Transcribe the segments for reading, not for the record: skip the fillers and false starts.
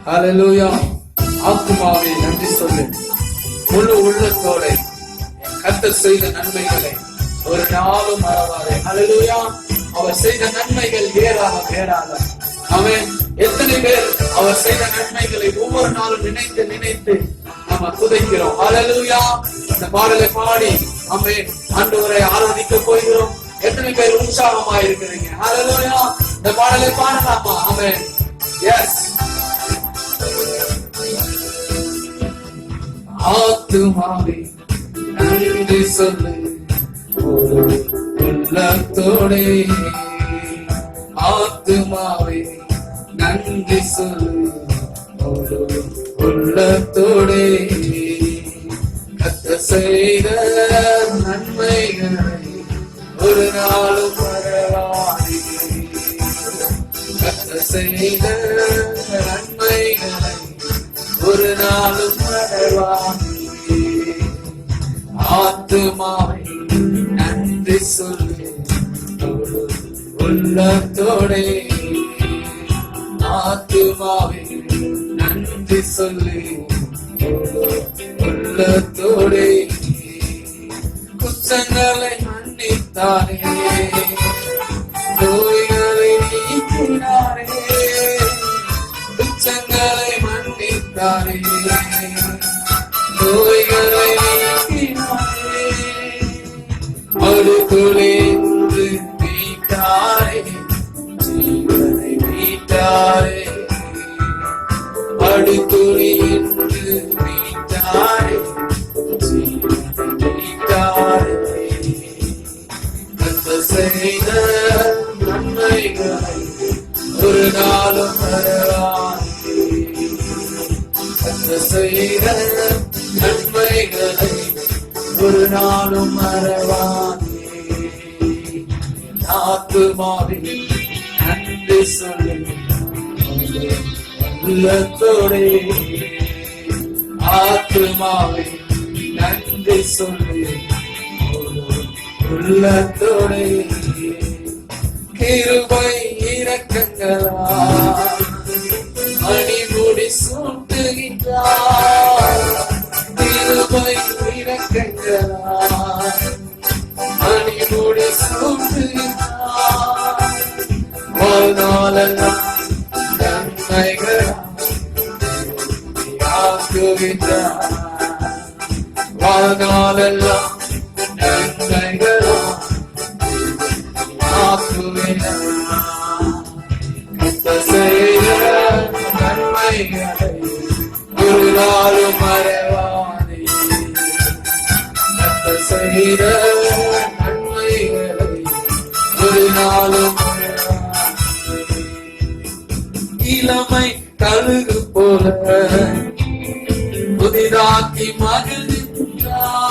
ஹல்லேலூயா. ஆத்துமாவே நன்றி சொல்லு. முழு உள்ளத்தோட கர்த்தர் செய்த நன்மைகளை ஒரு நாளும் மறவாதே. ஹல்லேலூயா. அவர் செய்த நன்மைகள் ஏராளம். அவன் எத்தனை பேர் அவர் செய்த நன்மைகளை ஒவ்வொரு நாளும் நினைத்து நினைத்து நம்ம துதைக்கிறோம். ஹல்லேலூயா. இந்த பாடலை பாடி ஆமென் ஆண்டவரை ஆராதிக்க போகிறோம். எத்தனை பேர் உற்சாகமா இருக்கிறீங்க? ஹல்லேலூயா. இந்த பாடலை பாடலாமா? ஆமென். எஸ். ஆத்துமாவே நன்றி சொல்லு ஒரு உள்ளத்தோடே. ஆத்துமாவே நன்றி சொல்லு ஒரு உள்ளத்தோடே. கர்த்தர் செய்த நன்மைகளை ஒரு நாளும் மறவாதே. கர்த்தர் செய்த நன்மைகளை ஒரு நாளும் மறவாதே. ஆத்துமாவை நன்றி சொல்லு ஒரு உள்ளத்தோடே. ஆத்துமாவை நன்றி சொல்லு உள்ளத்தோடே. குற்றங்களை மன்னித்தாரே, நோய்களை நீக்கினாரே. குற்றங்களை மன்னித்தாரே, நோய்களை நீக்கினாரே. மறுதுளிந்து மீட்டாரே, ஜீவனை மீட்டாரே. அடுத்துளி என்று மீட்டாரே, ஜீவனை மீட்டாரே. கர்த்தர் செய்த நன்மைகளை ஒரு நாளும் மறவாதே. கர்த்தர் செய்த நன்மைகளை ஒரு நாளும் மறவாதே. ஆத்துமாவே நன்றி சொல்லு உள்ளத்தோடே. ஆத்துமாவே நன்றி சொல்லு உள்ளத்தோடே. கிருபை இரக்கங்களா மணிமுடி சூட்டுகின்றார். கிருபை இரக்கங்களா மணிமுடி சூட்டுகின்றார். வாழ்நாளெல்லாம் நன்மைகளா ஆக்குகின்றார். வாழ்நாளெல்லாம் நன்மைகளா ஆக்குகின்றார். கர்த்தர் செய்த நன்மைகளை ஒரு நாளும் மறவாதே. கர்த்தர் செய்த நன்மைகளை ஒரு நாளும் மறவாதே. இளமை கழுகு போல புதிதாக்கி மகிழ்ந்தார்.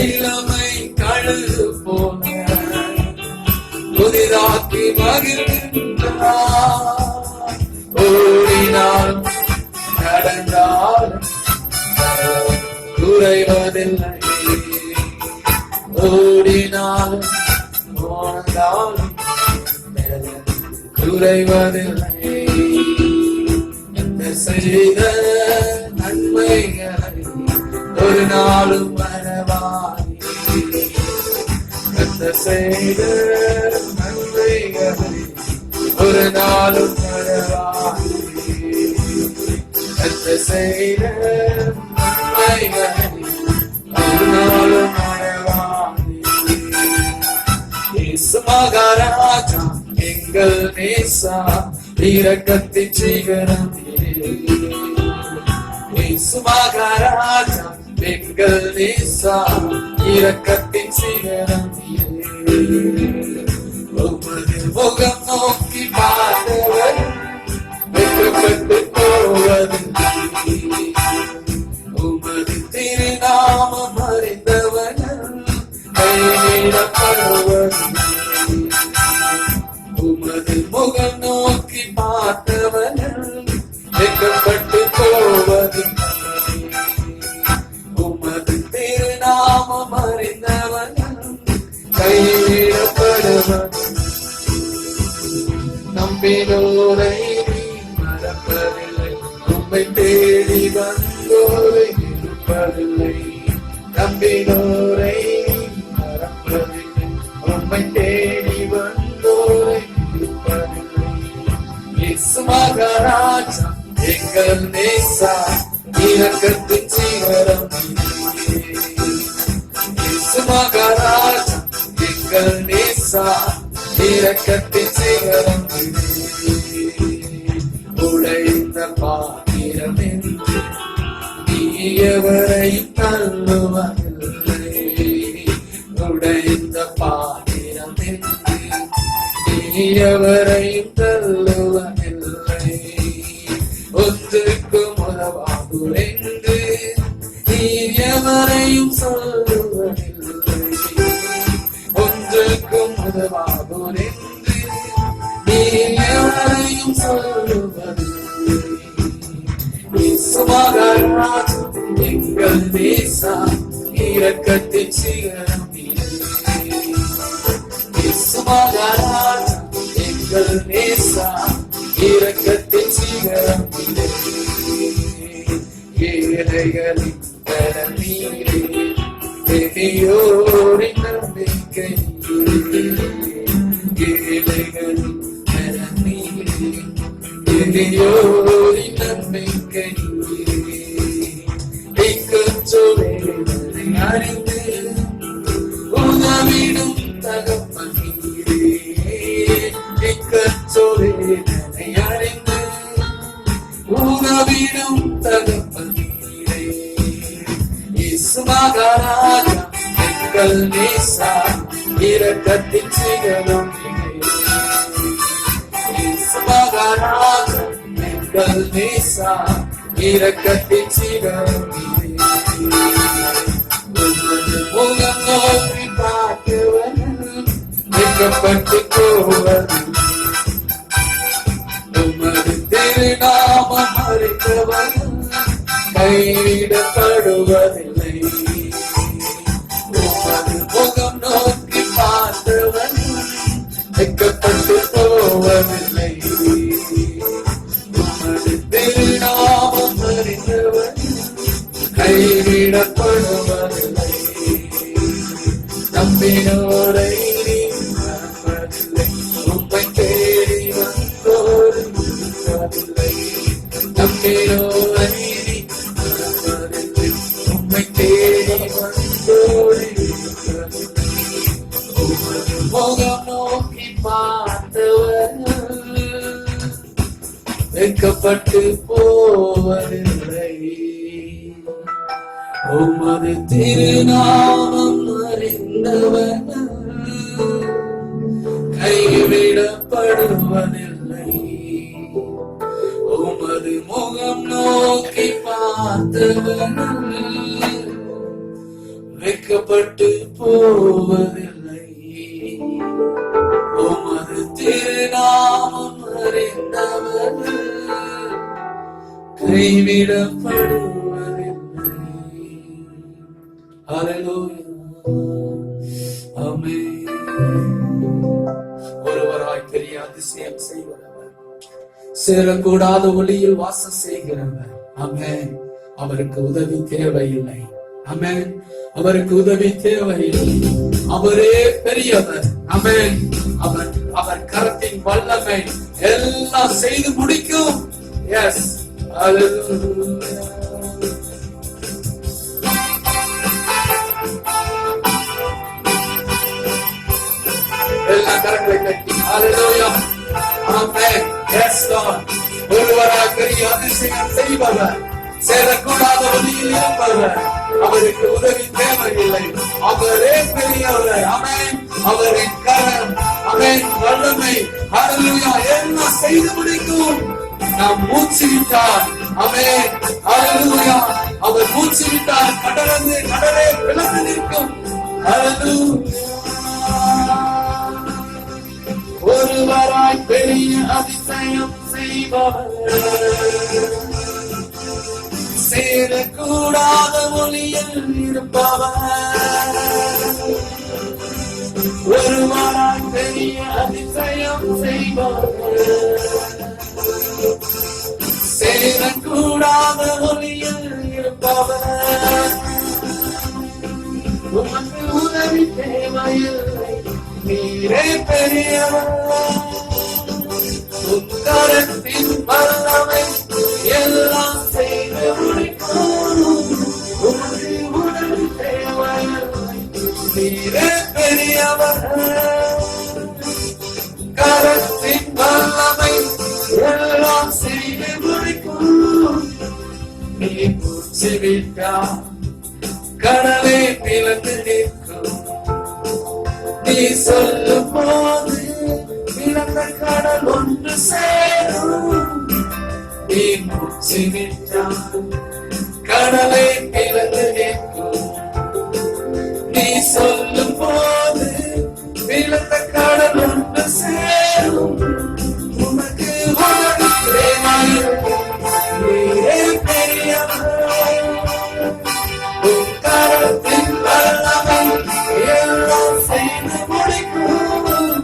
இளமை கழுகு போல புதிதாக்கி மகிழ்ந்தார். ஓடினாலும் நடந்தாலும் குறைவதில்லை. ஓடினாலும் ஓடினாலும் குறைவதில்லை. செய்த நன்மைகளை ஒரு நாளும் மறவாதே. கர்த்தர் செய்த நன்மைகளை ஒரு நாளும் மறவாதே. கர்த்தர் செய்த நன்மைகளை ஒரு நாளும் மறவாதே. இயேசு மகாராஜா எங்கள் நேசா இரக்கத்தின் சிகரம். இயேசு மகாராஜா எங்கள் நேசா இரக்கத்தின் சிகரம். உமது முகம் நோக்கி பார்த்தவர் வெட்கப்பட்டு போவதில்லை. உமது திருநாமம் அறிந்தவர்கள் கைவிடப்படுவதில்லை. உமது முகம் நோக்கி பார்த்தவர்கள் வெட்கப்பட்டு போவதில்லை. உமது திருநாமம் அறிந்தவர்கள் கைவிடப்படுவதில்லை. நம்பினோரை மறப்ப மறப்பதில்லை. உம்மை தேடி வந்தோரை இருப்பதில்லை. நம்பினோரை மறப்பதில்லை. உம்மை தேடி வந்தோரை இருப்பதில்லை. இயேசு மகாராஜா எங்கள் நேசா இரக்கத்தின் சிகரம். இயேசு மகாராஜா எங்கள் நேசா இரக்கத்தின் சிகரம். உடைந்த பாத்திரம் என்று நீ எவரையும் தள்ளுவதில்லை. உடைந்த பாத்திரம் என்று நீ எவரையும் தள்ளுவதில்லை. ஒன்றுக்கும் உதவாகுரென்று நீ எவரையும் சொல்லுவதில்லை. ஒன்றுக்கும் உதவாகுரென்று நீ எவரையும் சொல்லுவதில்லை. இயேசு மகாராஜா எங்கள் நேசா இரக்கத்தின் சிகரம். இயேசு மகாராஜா எங்கள் நேசா இரக்கத்தின் சிகரம். ஏழைகளின் பலம் நீரே, பெரியோரின் நம்பிக்கை. ஏழைகளின் பலம் நீரே, பெரியோரின் நம்பிக்கை. அறிந்து உதவிடும் தகப்பன் நீரே. சொவேதனை அறிந்து உதவிடும் தகப்பன் நீரே. இயேசு மகாராஜா எங்கள் நேசா இரக்கத்தின் சிகரம். இயேசு மகாராஜா எங்கள் நேசா இரக்கத்தின் சிகரம். முகம் நோக்கி பார்க்கிறவன் வெட்கப்பட்டு போவது. உமது திருநாமம் அறிந்தவன் கைவிடப்படுவதில்லை. உமது முகம் நோக்கி பார்த்தவன் வெட்கப்பட்டு போவதில்லை. உமது திருநாமம் அறிந்தவன் கைவிடப்படுவதில்லை. நம்பினோரை மறப்பதில்லை. உம்மை தேடி வந்தோரை மறப்பதில்லை. நம்பினோரை மறப்பதில்லை. உம்மை தேடி வந்தோரை மறப்பதில்லை. உமது முகம் நோக்கி பார்த்தவர் வெட்கப்பட்டு போவதில்லை. உமது திருநாமம் அறிந்தவன் கைவிடப்படுவதில்லை. உமது முகம் நோக்கி பார்த்தவன் வெட்கப்பட்டு போவதில்லை. உமது திருநாமம் அறிந்தவன் கைவிடப்படுவதில்லை. ஒருவராய் பெரிய அதிசயம் செய்கிறவர், சேரக்கூடாத ஒளியில் வாசம் செய்கிறவர். ஆமென். அவருக்கு உதவி தேவையில்லை. ஆமென். அவருக்கு உதவி தேவையில்லை. அவரே பெரியவர். ஆமென். அவர் கரத்தின் வல்லமை எல்லாம் செய்து முடிக்கும். எஸ், ஹalleluya. எல்லா கரங்களை தட்டி ஹalleluya. ஆமென். S Lord. ஒருவராய் பெரிய அதிசயம் செய்பவர், சேரக்கூடாத ஒளியில் இருப்பவர். அவருக்கு உதவி தேவையில்லை. அவரே பெரியவர். ஆமென். அவரின் கரம், ஆமென், வல்லமை, ஹalleluya, எல்லாம் செய்து முடிக்கும். நாம் மூச்சு விட்டால், ஆமென், ஹalleluya, அவர் மூச்சு விட்டால் கடலே பிளந்து நிற்கும். ஹalleluya. ஒருவராய் பெரிய அதிசயம் செய்பவர், சேரக்கூடாத ஒளியில் இருப்பவர். ஒருவராய் பெரிய அதிசயம் செய்பவர், சேரக்கூடாத ஒளியில் இருப்பவர், உமக்கு உதவி தேவையில்லை, நீரே பெரியவர். உத்தரத்தின் வல்லமை எல்லாம் செய்து முடிக்கும், உமக்கு உதவி தேவையில்லை, நீரே பெரியவர். கரத்தின் வல்லமை எல்லாம் செய்து முடிக்கும், நீ பூச்சிவிட்டால் கடலை பிளந்து நிற்கும், நீ சொல்லும் போது பிளந்த கடல் ஒன்று சேரும். நீ பூச்சிவிட்டால் கடலை பிளந்து நிற்கும், நீ சொல்லும் போது பிளந்த கடல் ஒன்று சேரும். உனக்கு உதவி தேவையில்லை, நீரே பெரியவர். உக்கரத்தின் வல்லமை எல்லாம் செய்து முடிக்கும்,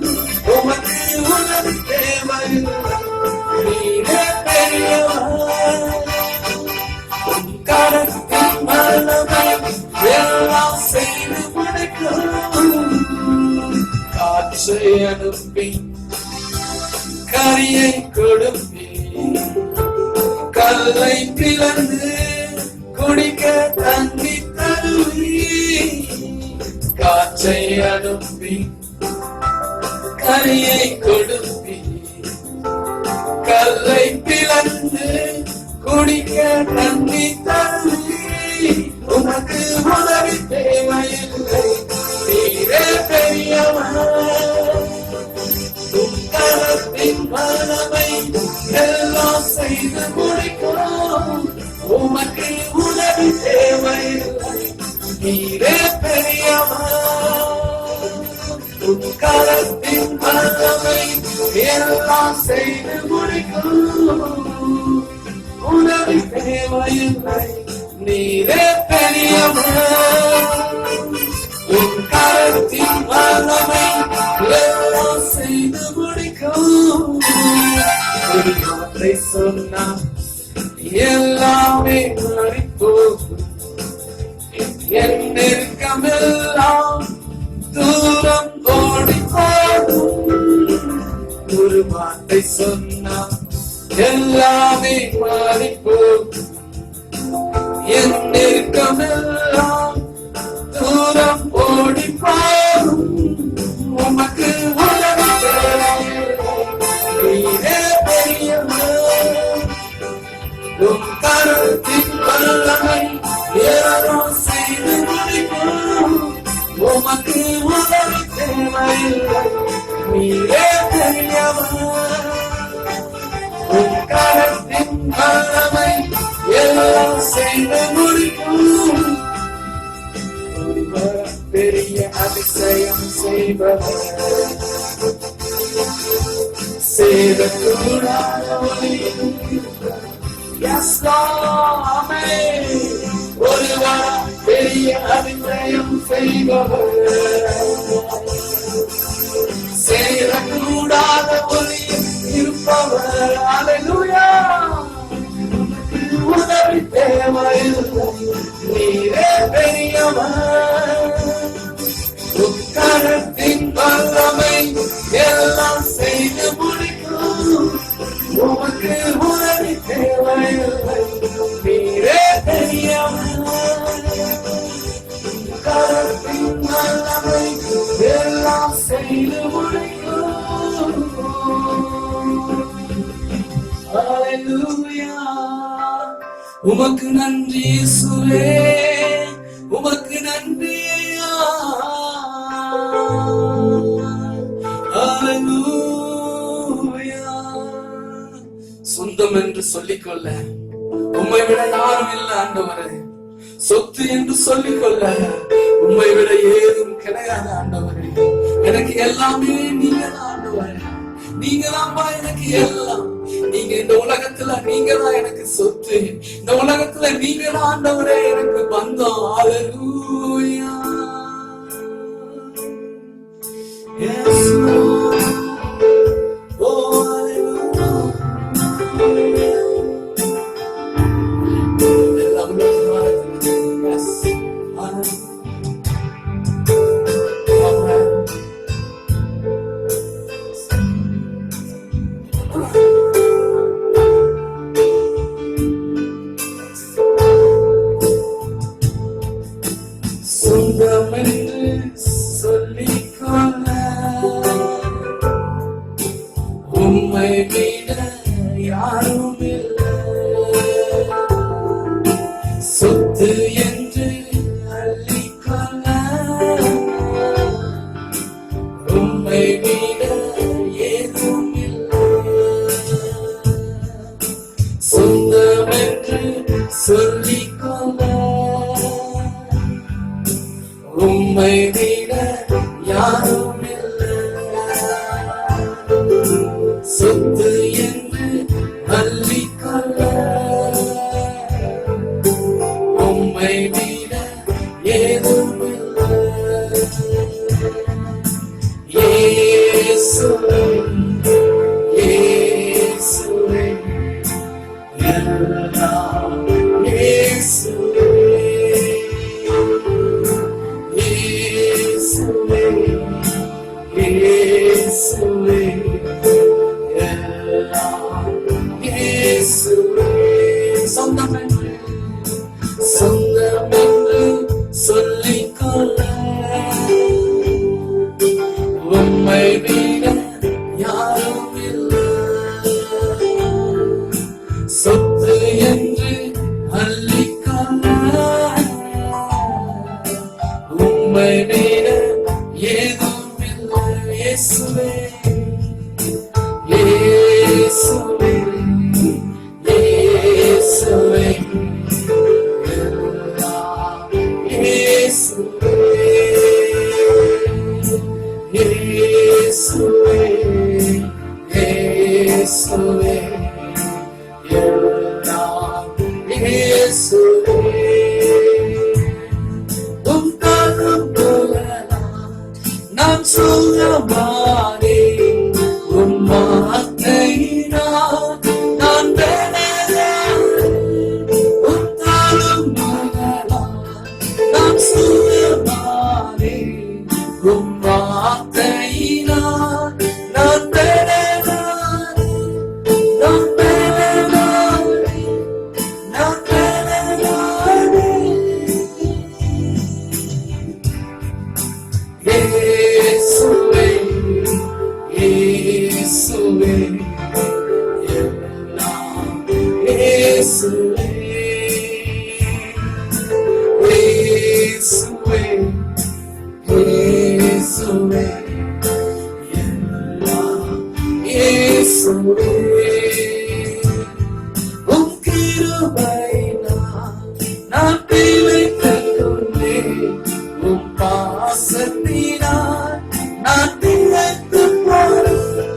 உமக்கு உதவி தேவையில்லை, நீரே பெரியவர். உக்கரத்தின் வல்லமை எல்லாம் செய்து முடிக்கும். காற்றை அனுப்பி கரியை கொடுப்பி, கல்லை பிளந்து குடிக்க தண்ணி தருவி. காற்றை அனுப்பி கரியை கொடுப்பி, கல்லை பிளந்து குடிக்க தண்ணி தருவி. உனக்கு உதவி தேவையில்லை, நீரே பெரியவர். உக்கரத்தின் வல்லமை எல்லாம் செய்து முடிக்கும், உமக்கு உதவி தேவையில்லை, நீரே பெரியவர். உக்கரத்தின் வல்லமை எல்லாம் செய்து முடிக்கும், உதவி தேவையில்லை, நீரே பெரியவர். உக்கரத்தின் வல்லமை எல்லாம் செய்து முடிக்கும். ஒரு வார்த்தை சொன்னால் எல்லாமே மாறிப்போகும், என் நெருக்கமெல்லாம் தூரம் ஓடி போகும். ஒரு வார்த்தை சொன்னால் எல்லாமே மாறிப்போகும், என் நெருக்கமெல்லாம் தூரம் ஓடி போகும். உமக்கு உதவி தேவையில்லை, நீரே பெரியவர். உக்கரத்தின் வல்லமை எல்லாம் செய்து முடிக்கும், உமக்கு உதவி தேவையில்லை, நீரே பெரியவர். உக்கரத்தின் வல்லமை எல்லாம் செய்து முடிக்கும், பெரிய அதிசயம் செய்பவர். சேரக்கூடாத ஒளியில் yes Lord, amen. ஒருவர் பெரிய அதிசயம் செய்பவர். சேரக்கூடாத ஒளியில் இருப்பவர். அல்லேலூயா. உதவி தேவையில்லை, நீரே பெரியவர். உக்கரத்தின் வல்லமை எல்லாம் செய்து முடிக்கும், உமக்கு உதவி தேவையில்லை, நீரே பெரியவர். உக்கரத்தின் வல்லமை எல்லாம் செய்து முடிக்கும். அல்லேலூயா. உமக்கு நன்றி இயேசுவே, உமக்கு நன்றி. சொந்தம் என்று சொல்லிக்கொள்ள உம்மை விட யாரும் இல்லை ஆண்டவரே. சொத்து என்று சொல்லிக்கொள்ள உம்மை விட ஏதும் கிடையாது ஆண்டவரே. எனக்கு எல்லாமே நீங்க தான் ஆண்டவரே. நீங்க தான்ப்பா எனக்கு எல்லாம். நீங்க இந்த உலகத்துல நீங்க தான் எனக்கு சொத்து. இந்த உலகத்துல நீங்க தான் ஆண்டவரே எனக்கு பந்தம். அல்லேலூயா. Yes, Lord. Oh, hallelujah. உம்மை விட ஏதும் இல்லை. சொந்தம் என்று சொல்லிக்கொள்ள உம்மை விட யாரும் இல்லை. சொத்து என்று அள்ளிக்கொள்ள உம்மை விட ஏதும் இல்லை. இயேசுவே, இயேசுவே, எல்லாம் இயேசுவே, இயேசுவே, இயேசுவே, எல்லாம் இயேசுவே. சொந்தம் என்று சொல்லிக்கொள்ள உம்மை விட யாரும் இல்லை. சொத்து என்று அள்ளிக்கொள்ள உம்மை விட ஏதும் இல்லை. இயேசுவே, இயேசுவே, இயேசுவே, எல்லாம் இயேசுவே, இயேசுவே, இயேசுவே, எல்லாம் இயேசுவே. உம் கரம் போலலாம் நான் சுகமானே, உம் வார்த்தையினால் நான் பெறலாம். உம் கரம் போலலாம் நான் சுகமானே, உம் வார்த்தையினால் நான் பெறலாம். நான் பெறலாம், நான் பெறலாம். இயேசுவே, இயேசுவே, எல்லாம் இயேசுவே, இயேசுவே, இயேசுவே, எல்லாம் இயேசுவே. உம் கிருபையினால் நான் பிழைத்துக் கொண்டேன். உம் பாசத்தினால் நான் பிழைத்துப் போனேன்.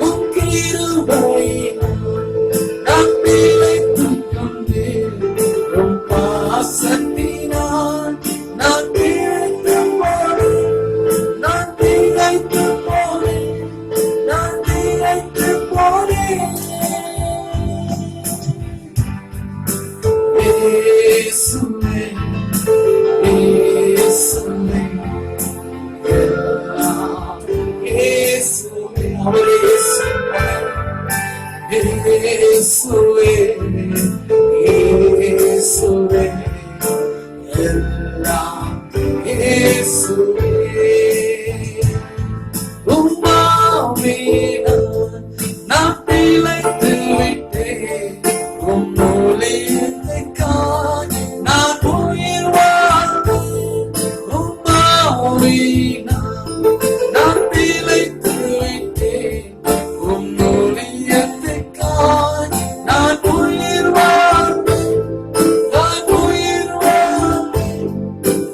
உம் கிருபையினால் நான் பிழைத்துக் கொண்டேன். உம் பாசத்தினால் நான் பிழைத்துப் போனேன். நான் பிழைத்துப் போனேன். நான் பிழைத்துப் போனேன். இயேசுவே, இயேசுவே, எல்லாம் இயேசுவே. அவரே இயேசுவே, இயேசுவே, இயேசுவே, எல்லாம் இயேசுவே. உம் ஆவியினால் நான் பிழைத்து விட்டேன். உம் ஊழியத்துக்காய் நான் உயிர் வாழ்ந்தேன். உம் ஆவியினால் நான் பிழைத்து விட்டேன். உம் ஊழியத்துக்காய் நான் உயிர் வாழ்ந்தேன். நான் உயிர் வாழ்ந்தேன்.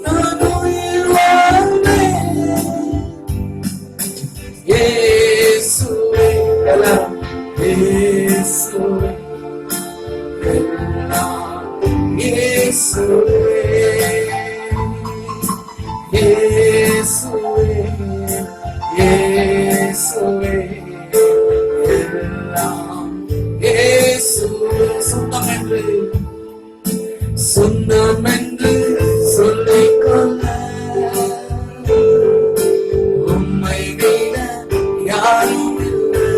நான் உயிர் வாழ்ந்தேன். இயேசுவே, எல்லாம் இயேசுவே, எல்லாம் இயேசுவே, இயேசுவே, இயேசுவே, எல்லாம் இயேசுவே. சொந்தம் என்று சொல்லிக்கொள்ள உம்மை விட யாரும் இல்லை.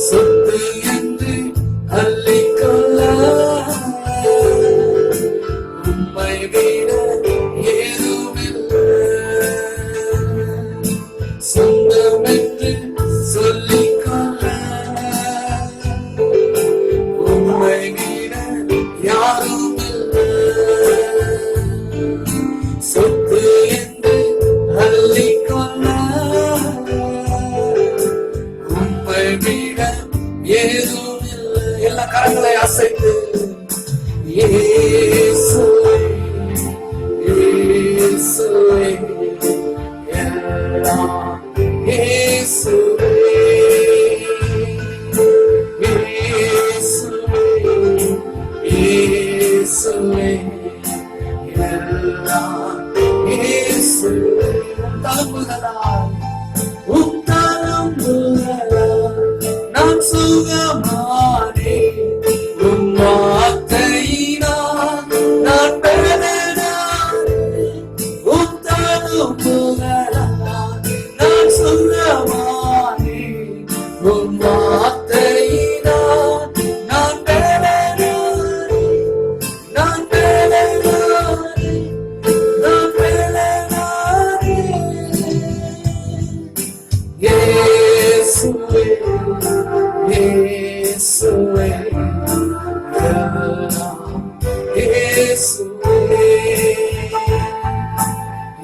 சொத்து என்று அள்ளிக்கொள்ள உம்மை விட ஏதும் இல்லை. சொந்தம் என்று சொல்லிக்கொள்ள உம்மை விட யாரும் இல்லை. சொத்து என்று அள்ளிக்கொள்ள தழும்புகளால் நான் சுகமானேன். உம் வார்த்தையினால் நான் பலனானேன். உம் தழும்புகளால் நான் சுகமானேன். உம் வார்த்தையினால் நான் பலனானேன். நான் பலனானேன். நான் பலனானேன். இயேசுவே, இயேசுவே, இயேசுவே,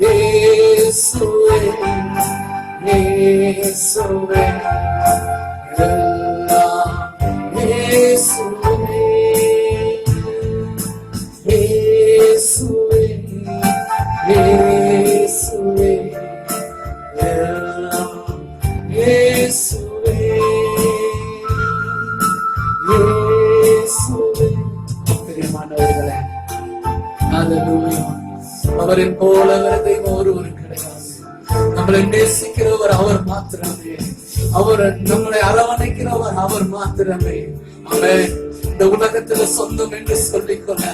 இயேசுவே, இயேசுவே, இயேசுவே, இயேசுவே, இயேசுவே, இயேசுவே, இயேசுவே. பிரியமானவர்களே, ஹல்லேலூயா. அவரை போல தெய்வம் ஒருவர் கிடையாது. நம்மளை நேசிக்கிறவர் அவர் மாத்திரமே. அவர் நம்மளை அரவணைக்கிறவர் அவர் மாத்திரமே. ஆமென். இந்த உலகத்துல சொந்தம் என்று சொல்லிக்கொள்ள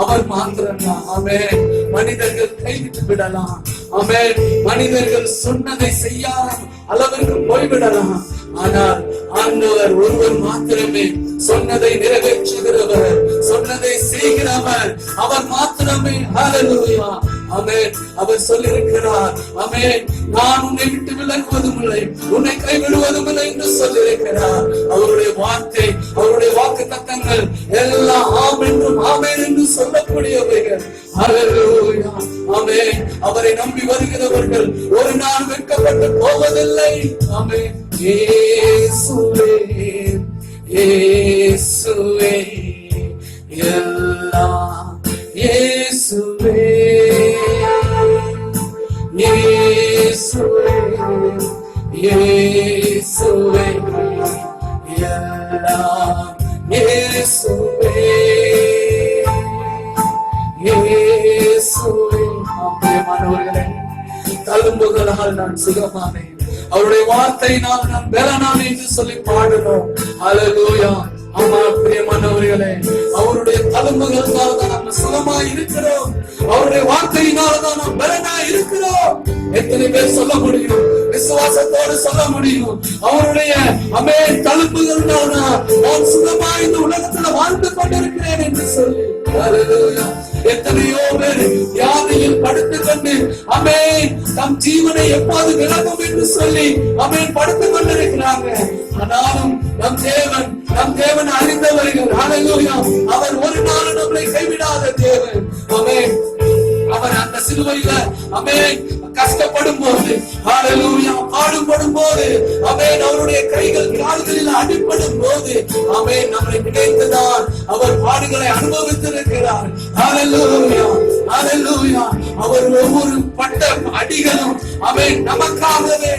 அவர் மாத்திரம்தான். ஆமென். மனிதர்கள் கைவிட்டு விடலாம். ஆமென். மனிதர்கள் சொன்னதை செய்யாத அளவிற்கு போய்விடலாம். ஆனால் ஆண்டவர் ஒருவர் மாத்திரமே சொன்னதை நிறைவேற்றுகிறவர், சொன்னதை செய்கிறவர் அவர் மாத்திரமே. ஹல்லேலூயா. ஆமென். அவர் சொல்லியிருக்கிறார், ஆமென், நான் உன்னை விட்டு விலகுவதும் இல்லை, உன்னை கைவிடுவதும் இல்லை என்று சொல்லியிருக்கிறார். அவருடைய வார்த்தை, அவருடைய வாக்கு தத்தங்கள் எல்லாம் ஆம் என்றும் ஆமென் என்று சொல்லக்கூடியவைகள். ஹல்லேலூயா. ஆமென். அவரை நம்பி வருகிறவர்கள் ஒரு நாள் வெட்கப்பட்டு போவதில்லை. ஆமென். இயேசுவே, இயேசுவே, எல்லாம் இயேசுவே, இயேசுவே, இயேசுவே, எல்லாம் இயேசுவே, இயேசுவே. பிரியமானவர்களே, தழும்புகளால் நான் சுகமானேன், அவருடைய வார்த்தையினால் நான் பலனானேன் என்று சொல்லி பாடுறோம். ஹல்லேலூயா. ஆமா பிரியமானவர்களே, அவருடைய தழும்புகளால் தான் நம்ம சுகமாய் இருக்கிறோம். அவருடைய வார்த்தையினால தான் நாம் பலனாய் இருக்கிறோம். எத்தனை பேர் சொல்ல முடியும்? விசுவாசத்தோடு சொல்ல முடியும். அவருடைய ஆமென் தழும்புகளால் நான் சுகமாய் இந்த உலகத்துல வாழ்ந்து கொண்டிருக்கிறேன் என்று சொல்லி. ஹல்லேலூயா. எத்தனையோ பேர் வியாதியில் படுத்துக் கொண்டு ஆமென் தம் ஜீவனை எப்போது விலகும் என்று சொல்லி ஆமென் படுத்துக் கொண்டிருக்கிறாங்க. ஆனாலும் நம் தேவன் அறிந்தவர்கள். ஹல்லேலூயா. அவர் ஒரு நாள் நம்மளை கைவிடாத தேவன். ஆமென். அவர் அந்த சிலுவையில ஆமென் கஷ்டப்படும் போது, ஹல்லேலூயா, பாடுபடும் போது, ஆமென், அவருடைய கைகள் கால்களில் அடிபடும் போது ஆமென் நம்மை நினைத்துதான் அவர் பாடுகளை அனுபவித்திருக்கிறார். ஹல்லேலூயா, ஹல்லேலூயா. அவர் ஒவ்வொரு பட்ட அடிகளும் ஆமென் நமக்காகவே.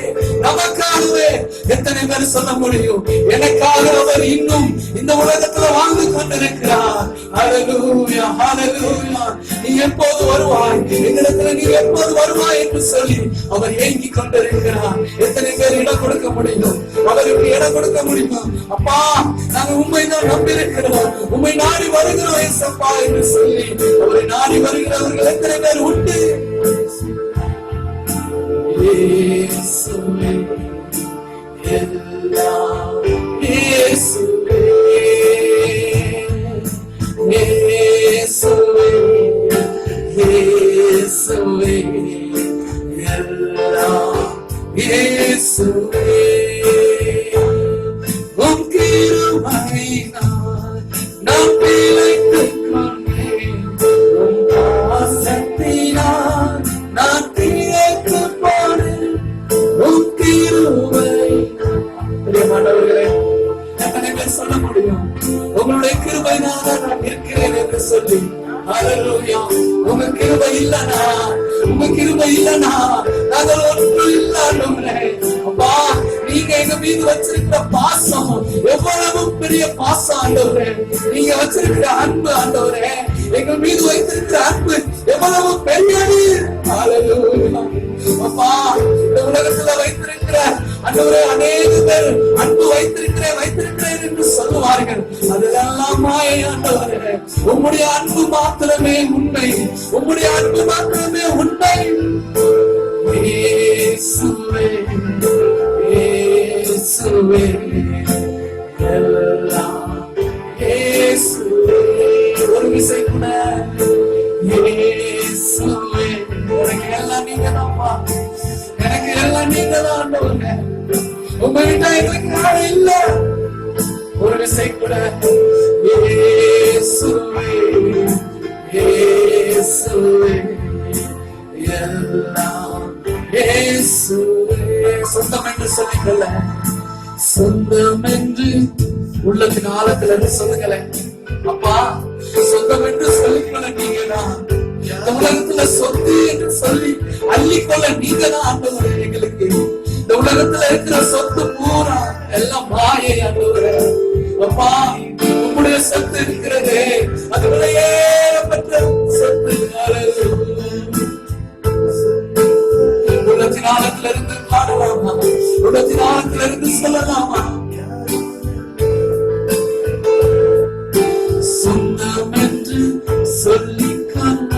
எத்தனை பேர் சொல்ல முடியும்? எனக்காக அவர் இன்னும் இந்த உலகத்துல வாழ்ந்து கொண்டிருக்கிறார். ஹல்லேலூயா, ஹல்லேலூயா. நீ எப்போது வருவாய், எங்களிடத்துல நீ எப்போது வருவாய் என்று சொல்லி அவர் ஏங்கிக் கொண்டிருக்கிறார். எத்தனை பேர் இடம் கொடுக்க முடியும்? அவருக்கு இடம் கொடுக்க முடியும்? அப்பா, நாங்க உண்மை தான் நம்பியிருக்கிறோம், உண்மை நாடி வருகிறோம் ஏசப்பா என்று சொல்லி அவரை நாடி வருகிறவர்கள் எத்தனை பேர் உண்டு? இயேசுவே, எல்லாம் இயேசுவே, இயேசுவே, இயேசுவே, எல்லாம் இயேசுவே. உம் கிருபையினால் நான் பிழைத்துக் கொண்டேன், உம் பாசத்தினால் நான் திகைத்துப் போனேன், உம் கிருபையினால். பிரியமானவர்களே, எத்தனை பேர் சொல்ல முடியும் உங்களுடைய கிருபையினால் நான் இருக்கிறேன் என்று சொல்லி? ஹல்லேலூயா. உங்க கிருபை இல்லனா, உங்க கிருபை இல்லனா நாங்கள் ஒன்றும் இல்ல ஆண்டவரே. அப்பா, நீங்க எங்க மீது வச்சிருக்கிற பாசம் எவ்வளவு பெரிய பாசம் ஆண்டவரே. நீங்க வச்சிருக்கிற அன்பு ஆண்டவரே, எங்க மீது வைத்திருக்கிற அன்பு எவ்வளவு பெரியது. ஹல்லேலூயா. அப்பா இந்த உலகத்துல வைத்திருக்கிற ஆண்டவரே அநேக பேர் அன்பு வைத்திருக்கிறேன் என்று சொல்லுவார்கள். அதெல்லாம் மாயை ஆண்டவரே. உம்முடைய அன்பு மாத்திரமே உண்மை. உம்முடைய அன்பு மாத்திரமே உண்மை. இயேசுவே இயேசுவே எல்லாம் இயேசுவே. ஒரு விசை கூட இயேசுவே. எனக்கு எல்லாம் நீங்க தான்ப்பா. எனக்கு எல்லாம் நீங்க தான் ஆண்டவரே. உங்ககிட்ட எனக்கு யாரும் இல்ல. ஒரு விசை கூட இயேசுவே இயேசுவே எல்லாம் இயேசுவே. சொந்தம் என்று சொல்லுங்கள. சொந்தம் என்று உள்ளத்தின் ஆழத்துல இருந்து சொல்லுங்களேன். அப்பா சொந்தம் என்று சொல்லிக்கொள்ள நீங்க தான். இந்த உலகத்துல சொத்து என்று சொல்லி அள்ளிக்கொள்ள நீங்க தான் ஆண்டவரே. எங்களுக்கு இந்த உலகத்துல இருக்கிற சொத்து பூரா எல்லாம் மாயை ஆண்டவரே. அப்பா உங்களுடைய சொத்து இருக்கிறது அது விலையேறப்பட்ட சொத்து. உள்ளத்தின் ஆழத்துல இருந்து பாடலாமா? உள்ளத்தின் ஆழத்துல இருந்து சொல்லலாமா? சொந்தம் என்று சொல்லிக்கொள்ள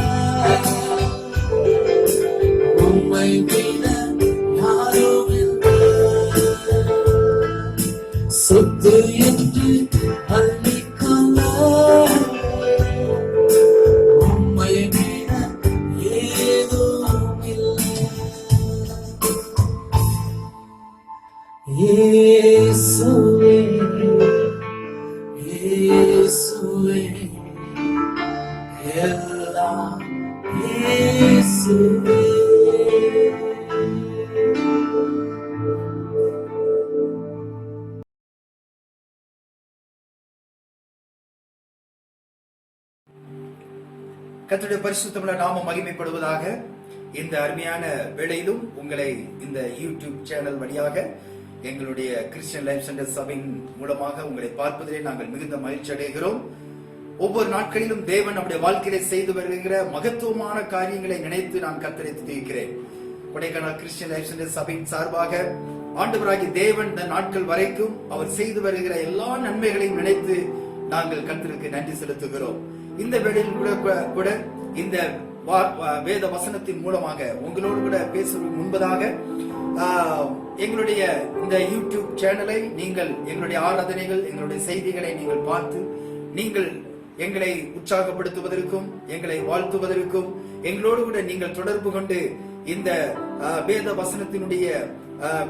உம்மை விட யாரும் இல்லை. சொத்து என்று அள்ளிக்கொள்ள உம்மை விட ஏதும் இல்லை. இயேசுவே இயேசுவே எல்லாம் இயேசுவே. கர்த்தருடைய பரிசுத்தமுள்ள நாமம் மகிமைப்படுவதாக. இந்த அருமையான வேளையிலும் உங்களை இந்த யூடியூப் சேனல் வழியாக எங்களுடைய கிறிஸ்டியன் லைஃப் சென்டர் சபையின் மூலமாக உங்களை பார்ப்பதிலே நாங்கள் மிகுந்த மகிழ்ச்சி அடைகிறோம். ஒவ்வொரு நாட்களிலும் தேவன் நம்முடைய வாழ்க்கையிலே செய்து வருகிற மகத்துவமான காரியங்களை நினைத்து நான் கர்த்தரை துதிக்கிறேன். கொடைக்கானல் கிறிஸ்டியன் லைஃப் சென்டர் சபையின் சார்பாக ஆண்டவராகிய தேவன் இந்த நாட்கள் வரைக்கும் அவர் செய்து வருகிற எல்லா நன்மைகளையும் நினைத்து நாங்கள் கர்த்தருக்கு நன்றி செலுத்துகிறோம். இந்த வேளையில் கூட இந்த வேத வசனத்தின் மூலமாக உங்களோடு கூட பேசுவதற்கு முன்பதாக எங்களுடைய இந்த யூடியூப் சேனலை நீங்கள் எங்களுடைய ஆராதனைகள் எங்களுடைய செய்திகளை நீங்கள் பார்த்து நீங்கள் எங்களை உற்சாகப்படுத்துவதற்கும் எங்களை வாழ்த்துவதற்கும் எங்களோடு கூட நீங்கள் தொடர்பு கொண்டு இந்த வேத வசனத்தினுடைய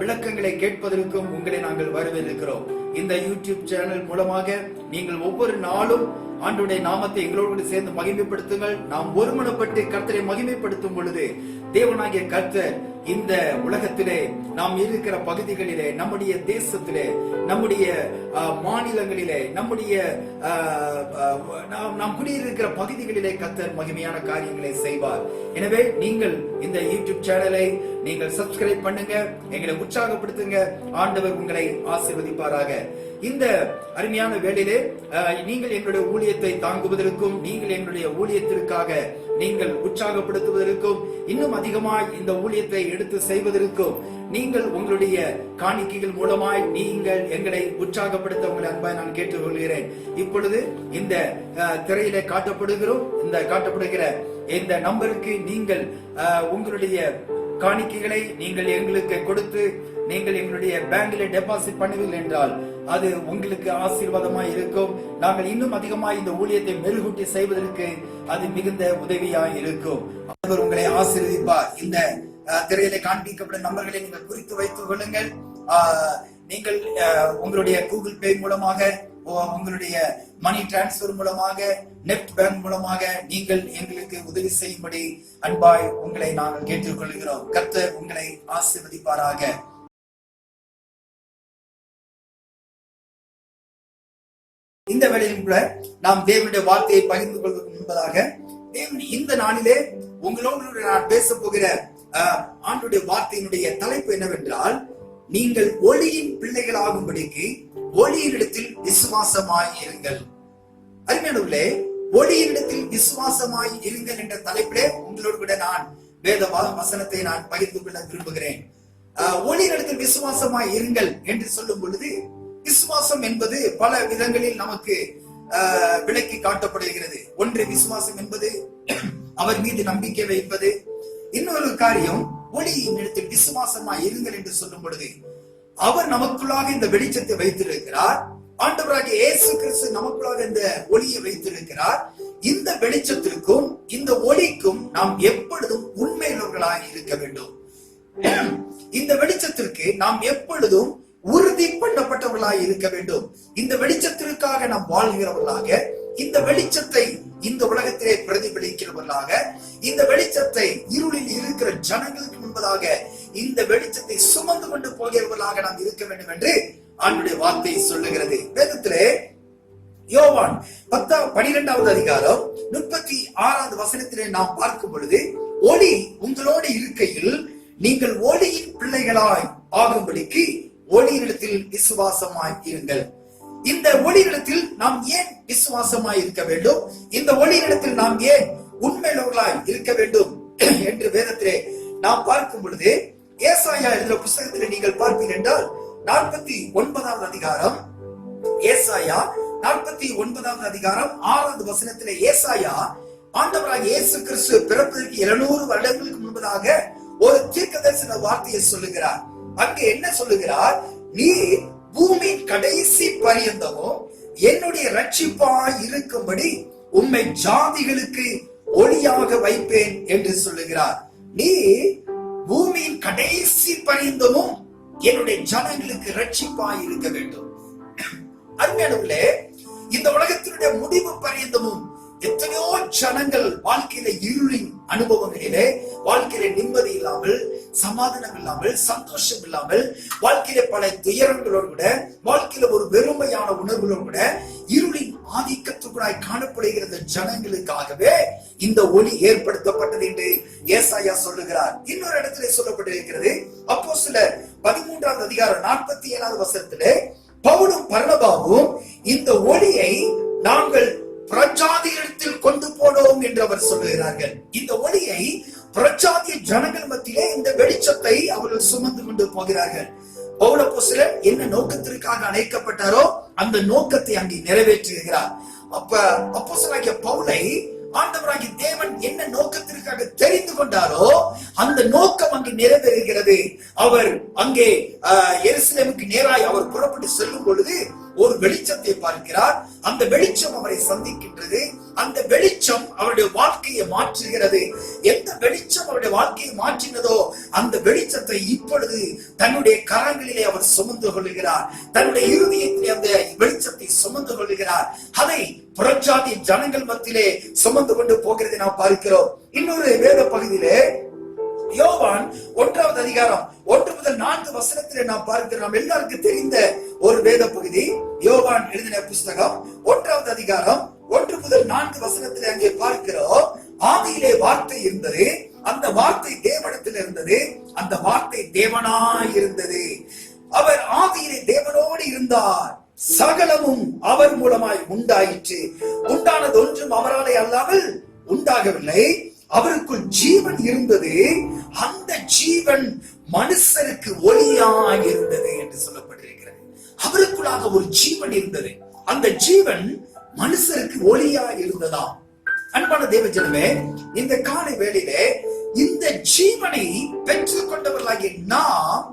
விளக்கங்களை கேட்பதற்கும் உங்களை நாங்கள் வரவேற்கிறோம். இந்த யூடியூப் சேனல் மூலமாக நீங்கள் ஒவ்வொரு நாளும் ஆண்டவருடைய நாமத்தை எங்களோடு சேர்ந்து மகிமைப்படுத்துங்கள். நாம் ஒருமனப்பட்டு கர்த்தரை மகிமைப்படுத்தும் பொழுது தேவனாகிய கர்த்தர் இந்த உலகத்திலே நாம் இருக்கிற பகுதிகளிலே, நம்முடைய தேசத்திலே, நம்முடைய மாநிலங்களிலே, நம்முடைய நாம் குடியிருக்கிற பகுதிகளிலே கர்த்தர் மகிமையான காரியங்களை செய்வார். எனவே நீங்கள் இந்த யூடியூப் சேனலை நீங்கள் சப்ஸ்கிரைப் பண்ணுங்க, எங்களை உற்சாகப்படுத்துங்க. ஆண்டவர் உங்களை ஆசீர்வதிப்பாராக. இந்த அருமையான வேளையிலே நீங்கள் எங்களுடைய ஊழியத்தை தாங்குவதற்கும் நீங்கள் எங்களுடைய ஊழியத்திற்காக நீங்கள் உற்சாகப்படுத்துவதற்கும் இன்னும் அதிகமாய் இந்த ஊழியத்தை எடுத்து செய்வதற்கும் நீங்கள் உங்களுடைய காணிக்கைகள் மூலமாய் நீங்கள் எங்களை உற்சாகப்படுத்த உங்களை அன்பாய் நான் கேட்டுக்கொள்கிறேன். இப்பொழுது இந்த திரையிலே காட்டப்படுகிற இந்த நம்பருக்கு நீங்கள் உங்களுடைய காணிக்கைகளை நீங்கள் எங்களுக்கு கொடுத்து நீங்கள் எங்களுடைய பேங்கில டெபாசிட் பண்ணுவீர்கள் என்றால் அது உங்களுக்கு ஆசீர்வாதமாய் இருக்கும். நாங்கள் இன்னும் அதிகமாய் இந்த ஊழியத்தை மெருகூட்டி செய்வதற்கு அது மிகுந்த உதவியாய் இருக்கும். அவர் உங்களை ஆசீர்வதிப்பார். இந்த திரையிலே காண்பிக்கப்படும் நம்பர்களை நீங்கள் குறித்து வைத்துக் கொள்ளுங்கள். நீங்கள் உங்களுடைய கூகுள் பே மூலமாக, உங்களுடைய மணி டிரான்ஸ்பர் மூலமாக, நெட் பேங்க் மூலமாக நீங்கள் எங்களுக்கு உதவி செய்யும்படி அன்பாய் உங்களை நாங்கள் கேட்டுக்கொள்கிறோம். கர்த்தர் உங்களை ஆசீர்வதிப்பாராக. இந்த வேளையிலும் கூட நாம் தேவனுடைய வார்த்தையை பகிர்ந்து கொள்வதற்கு முன்பதாக தேவன் இந்த நாளிலே உங்களோடு நான் பேச போகிற ஆண்டுடைய வார்த்தையினுடைய தலைப்பு என்னவென்றால், நீங்கள் ஒளியின் பிள்ளைகள் ஆகும்படிக்கு ஒளியினிடத்தில் விசுவாசமாய் இருங்கள். அருமையானவர்களே, ஒளியினிடத்தில் விசுவாசமாய் இருங்கள் என்ற தலைப்பிலே உங்களோடு கூட நான் வேத வசனத்தை நான் பகிர்ந்து கொள்ள விரும்புகிறேன். ஒளியினிடத்தில் விசுவாசமாய் இருங்கள் என்று சொல்லும் பொழுது, விசுவாசம் என்பது பல விதங்களில் நமக்கு விளக்கி காட்டப்படுகிறது. ஒன்று, விசுவாசம் என்பது அவர் மீது நம்பிக்கை வைப்பது. இன்னொரு காரியம், ஒளியின் இடத்தில் விசுவாசமாய் இருங்கள் என்று சொல்லும் பொழுது அவர் நமக்குள்ளாக இந்த வெளிச்சத்தை வைத்திருக்கிறார். ஆண்டவராகிய இயேசு கிறிஸ்து நமக்குள்ளாக இந்த ஒளியை வைத்திருக்கிறார். இந்த வெளிச்சத்திற்கும் இந்த ஒளிக்கும் நாம் எப்பொழுதும் உண்மையுள்ளவர்களாக இருக்க வேண்டும். இந்த வெளிச்சத்திற்கு நாம் எப்பொழுதும் உறுதி பண்ணப்பட்டவர்களாக இருக்க வேண்டும். இந்த வெளிச்சத்திற்காக நாம் வாழ்கிறவர்களாக, இந்த வெளிச்சத்தை இந்த உலகத்திலே பிரதிபலிக்கிறவர்களாக, இந்த வெளிச்சத்தை இருளில் இருக்கிற ஜனங்களுக்கு முன்பதாக இந்த வெளிச்சத்தை சுமந்து கொண்டு போகிறவர்களாக நாம் இருக்க வேண்டும் என்று ஆண்டவருடைய வார்த்தை சொல்லுகிறது. வேதத்திலே யோவான் 12வது அதிகாரம் 36வது வசனத்திலே நாம் பார்க்கும் பொழுது, ஒளி உங்களோடு இருக்கையில் நீங்கள் ஒளியின் பிள்ளைகளாய் ஆகும்படிக்கு ஒளியினிடத்தில் விசுவாசமாய் இருங்கள். இந்த ஒளியினிடத்தில் நாம் ஏன் விசுவாசமாய் இருக்க வேண்டும்? இந்த ஒளியினிடத்தில் நாம் ஏன் உண்மையுள்ளவர்களாய் இருக்க வேண்டும் என்று வேதத்திலே நாம் பார்க்கும் பொழுது, ஏசாயா எழுதின புத்தகத்திலே நீங்கள் பார்ப்பீர்கள் என்றால் 49வது அதிகாரம், ஏசாயா 49வது அதிகாரம் 6வது வசனத்திலே ஏசாயா ஆண்டவராகிய இயேசு கிறிஸ்து பிறப்பதற்கு 700 வருடங்களுக்கு முன்பதாக ஒரு தீர்க்கதரிசன வார்த்தையை சொல்லுகிறார். அங்கே என்ன சொல்லுகிறார்? நீ பூமியின் கடைசி பரியந்தமும் என்னுடைய ரட்சிப்பாய் இருக்கும்படி உம்மை ஜாதிகளுக்கு ஒளியாக வைப்பேன் என்று சொல்லுகிறார். நீ பூமியின் கடைசி பரியந்தமும் என்னுடைய ஜனங்களுக்கு ரட்சிப்பாய் இருக்க வேண்டும். அருமையானவர்களே, இந்த உலகத்தினுடைய முடிவு பரியந்தமும் எத்தனையோ ஜனங்கள் வாழ்க்கையில இருளின் அனுபவங்களிலே, வாழ்க்கையில நிம்மதி இல்லாமல், சமாதானம் இல்லாமல், சந்தோஷம் இல்லாமல், வாழ்க்கையில பல துயரங்களோடு கூட, வாழ்க்கையில ஒரு வெறுமையான உணர்வுகளோடு கூட இருளின் ஆதிக்கத்துக்குள்ளாய் காணப்படுகிற ஜனங்களுக்காகவே இந்த ஒளி ஏற்படுத்தப்பட்டது என்று ஏசாயா சொல்லுகிறார். இன்னொரு இடத்திலே சொல்லப்பட்டிருக்கிறது, அப்போஸ்தலர் 13வது அதிகாரம் 47வது வசனத்திலே பவுலும் பர்னபாவும் இந்த ஒளியை நாங்கள் பிரஜாதிகளிடத்தில் கொண்டு போனோம் என்று அவர் சொல்லுகிறார்கள். இந்த ஒளியை பிரஜாதிய ஜனங்கள் மத்தியிலே இந்த வெளிச்சத்தை அவர்கள் சுமந்து கொண்டு போகிறார்கள். பவுல் அப்போஸ்தலர் என்ன நோக்கத்திற்காக அழைக்கப்பட்டாரோ அந்த நோக்கத்தை அங்கே நிறைவேற்றுகிறார். அப்ப அப்போஸ்தலனாகிய பவுலை ஆண்டவராகிய தேவன் என்ன நோக்கத்திற்காக தெரிந்து கொண்டாரோ அந்த நோக்கம் அங்கே நிறைவேறுகிறது. அவர் அங்கே எருசலேமுக்கு நேராய் அவர் புறப்பட்டு செல்லும் பொழுது ஒரு வெளிச்சத்தை பார்க்கிறார். அந்த வெளிச்சம் அவரை சந்திக்கின்றது. அந்த வெளிச்சம் அவருடைய வாழ்க்கையை மாற்றுகிறது. எந்த வெளிச்சம் அவருடைய வாழ்க்கையை மாற்றினதோ அந்த வெளிச்சத்தை இப்பொழுது தன்னுடைய கரங்களிலே அவர் சுமந்து கொள்கிறார். தன்னுடைய இருதயத்திலே அந்த வெளிச்சத்தை சுமந்து கொள்கிறார். அதை புறஜாதி ஜனங்கள் மத்தியிலே சுமந்து கொண்டு போகிறதை நாம் பார்க்கிறோம். இன்னொரு வேத பகுதியிலே யோவான் 1வது அதிகாரம் 1 முதல் 4 வசனத்திலே நாம் பார்க்கிறோம். நாம் எல்லாருக்கும் தெரிந்த ஒரு வேத பகுதி, யோவான் எழுதின புஸ்தகம் 1வது அதிகாரம் 1 முதல் 4 வசனத்திலே அங்கே பார்க்கிறோம், ஆதியிலே வார்த்தை இருந்தது, அந்த வார்த்தை தேவனிடத்தில் இருந்தது, அந்த வார்த்தை தேவனாய் இருந்தது, அவர் ஆதியிலே தேவனோடு இருந்தார், சகலமும் அவர் மூலமாய் உண்டாயிற்று, உண்டானது ஒன்றும் அவராலே அல்லாமல் உண்டாகவில்லை, அவருக்குள் ஜீவன் இருந்தது, அந்த ஜீவன் மனுஷருக்கு ஒளியாய் இருந்தது என்று சொல்லப்பட்டிருக்கிறது. அவருக்குள்ளாக ஒரு ஜீவன் இருந்தது, அந்த ஜீவன் மனுஷருக்கு ஒளியாய் இருந்ததாம். அன்பான தேவ ஜனமே, இந்த காலை வேளையிலே இந்த ஜீவனை பெற்றுக் கொண்டவர்களாகிய நாம்,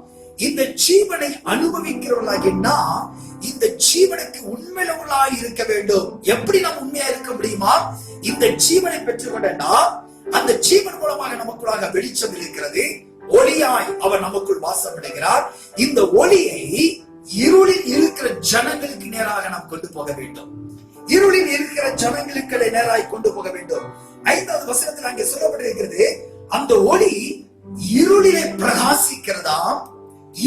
இந்த ஜீவனை அனுபவிக்கிறவர்களாகிய நாம் இந்த ஜீவனுக்கு உண்மையுள்ளவர்களாய் இருக்க வேண்டும். எப்படி நாம் உண்மையா இருக்க முடியுமா? இந்த ஜீவனை பெற்றுக்கொண்ட நாம், அந்த ஜீவன் மூலமாக நமக்குள்ளாக வெளிச்சம் இருக்கிறது, ஒளியாய் அவர் நமக்குள் வாசம் அடைகிறார். இந்த ஒளியை இருளில் இருக்கிற ஜனங்களுக்கு நேராக நாம் கொண்டு போக வேண்டும். இருளில் இருக்கிற ஜனங்களுக்கு நேராக கொண்டு போக வேண்டும். 5வது வசனத்தில் அங்கே சொல்லப்பட்டிருக்கிறது, அந்த ஒளி இருளிலே பிரகாசிக்கிறதாம்,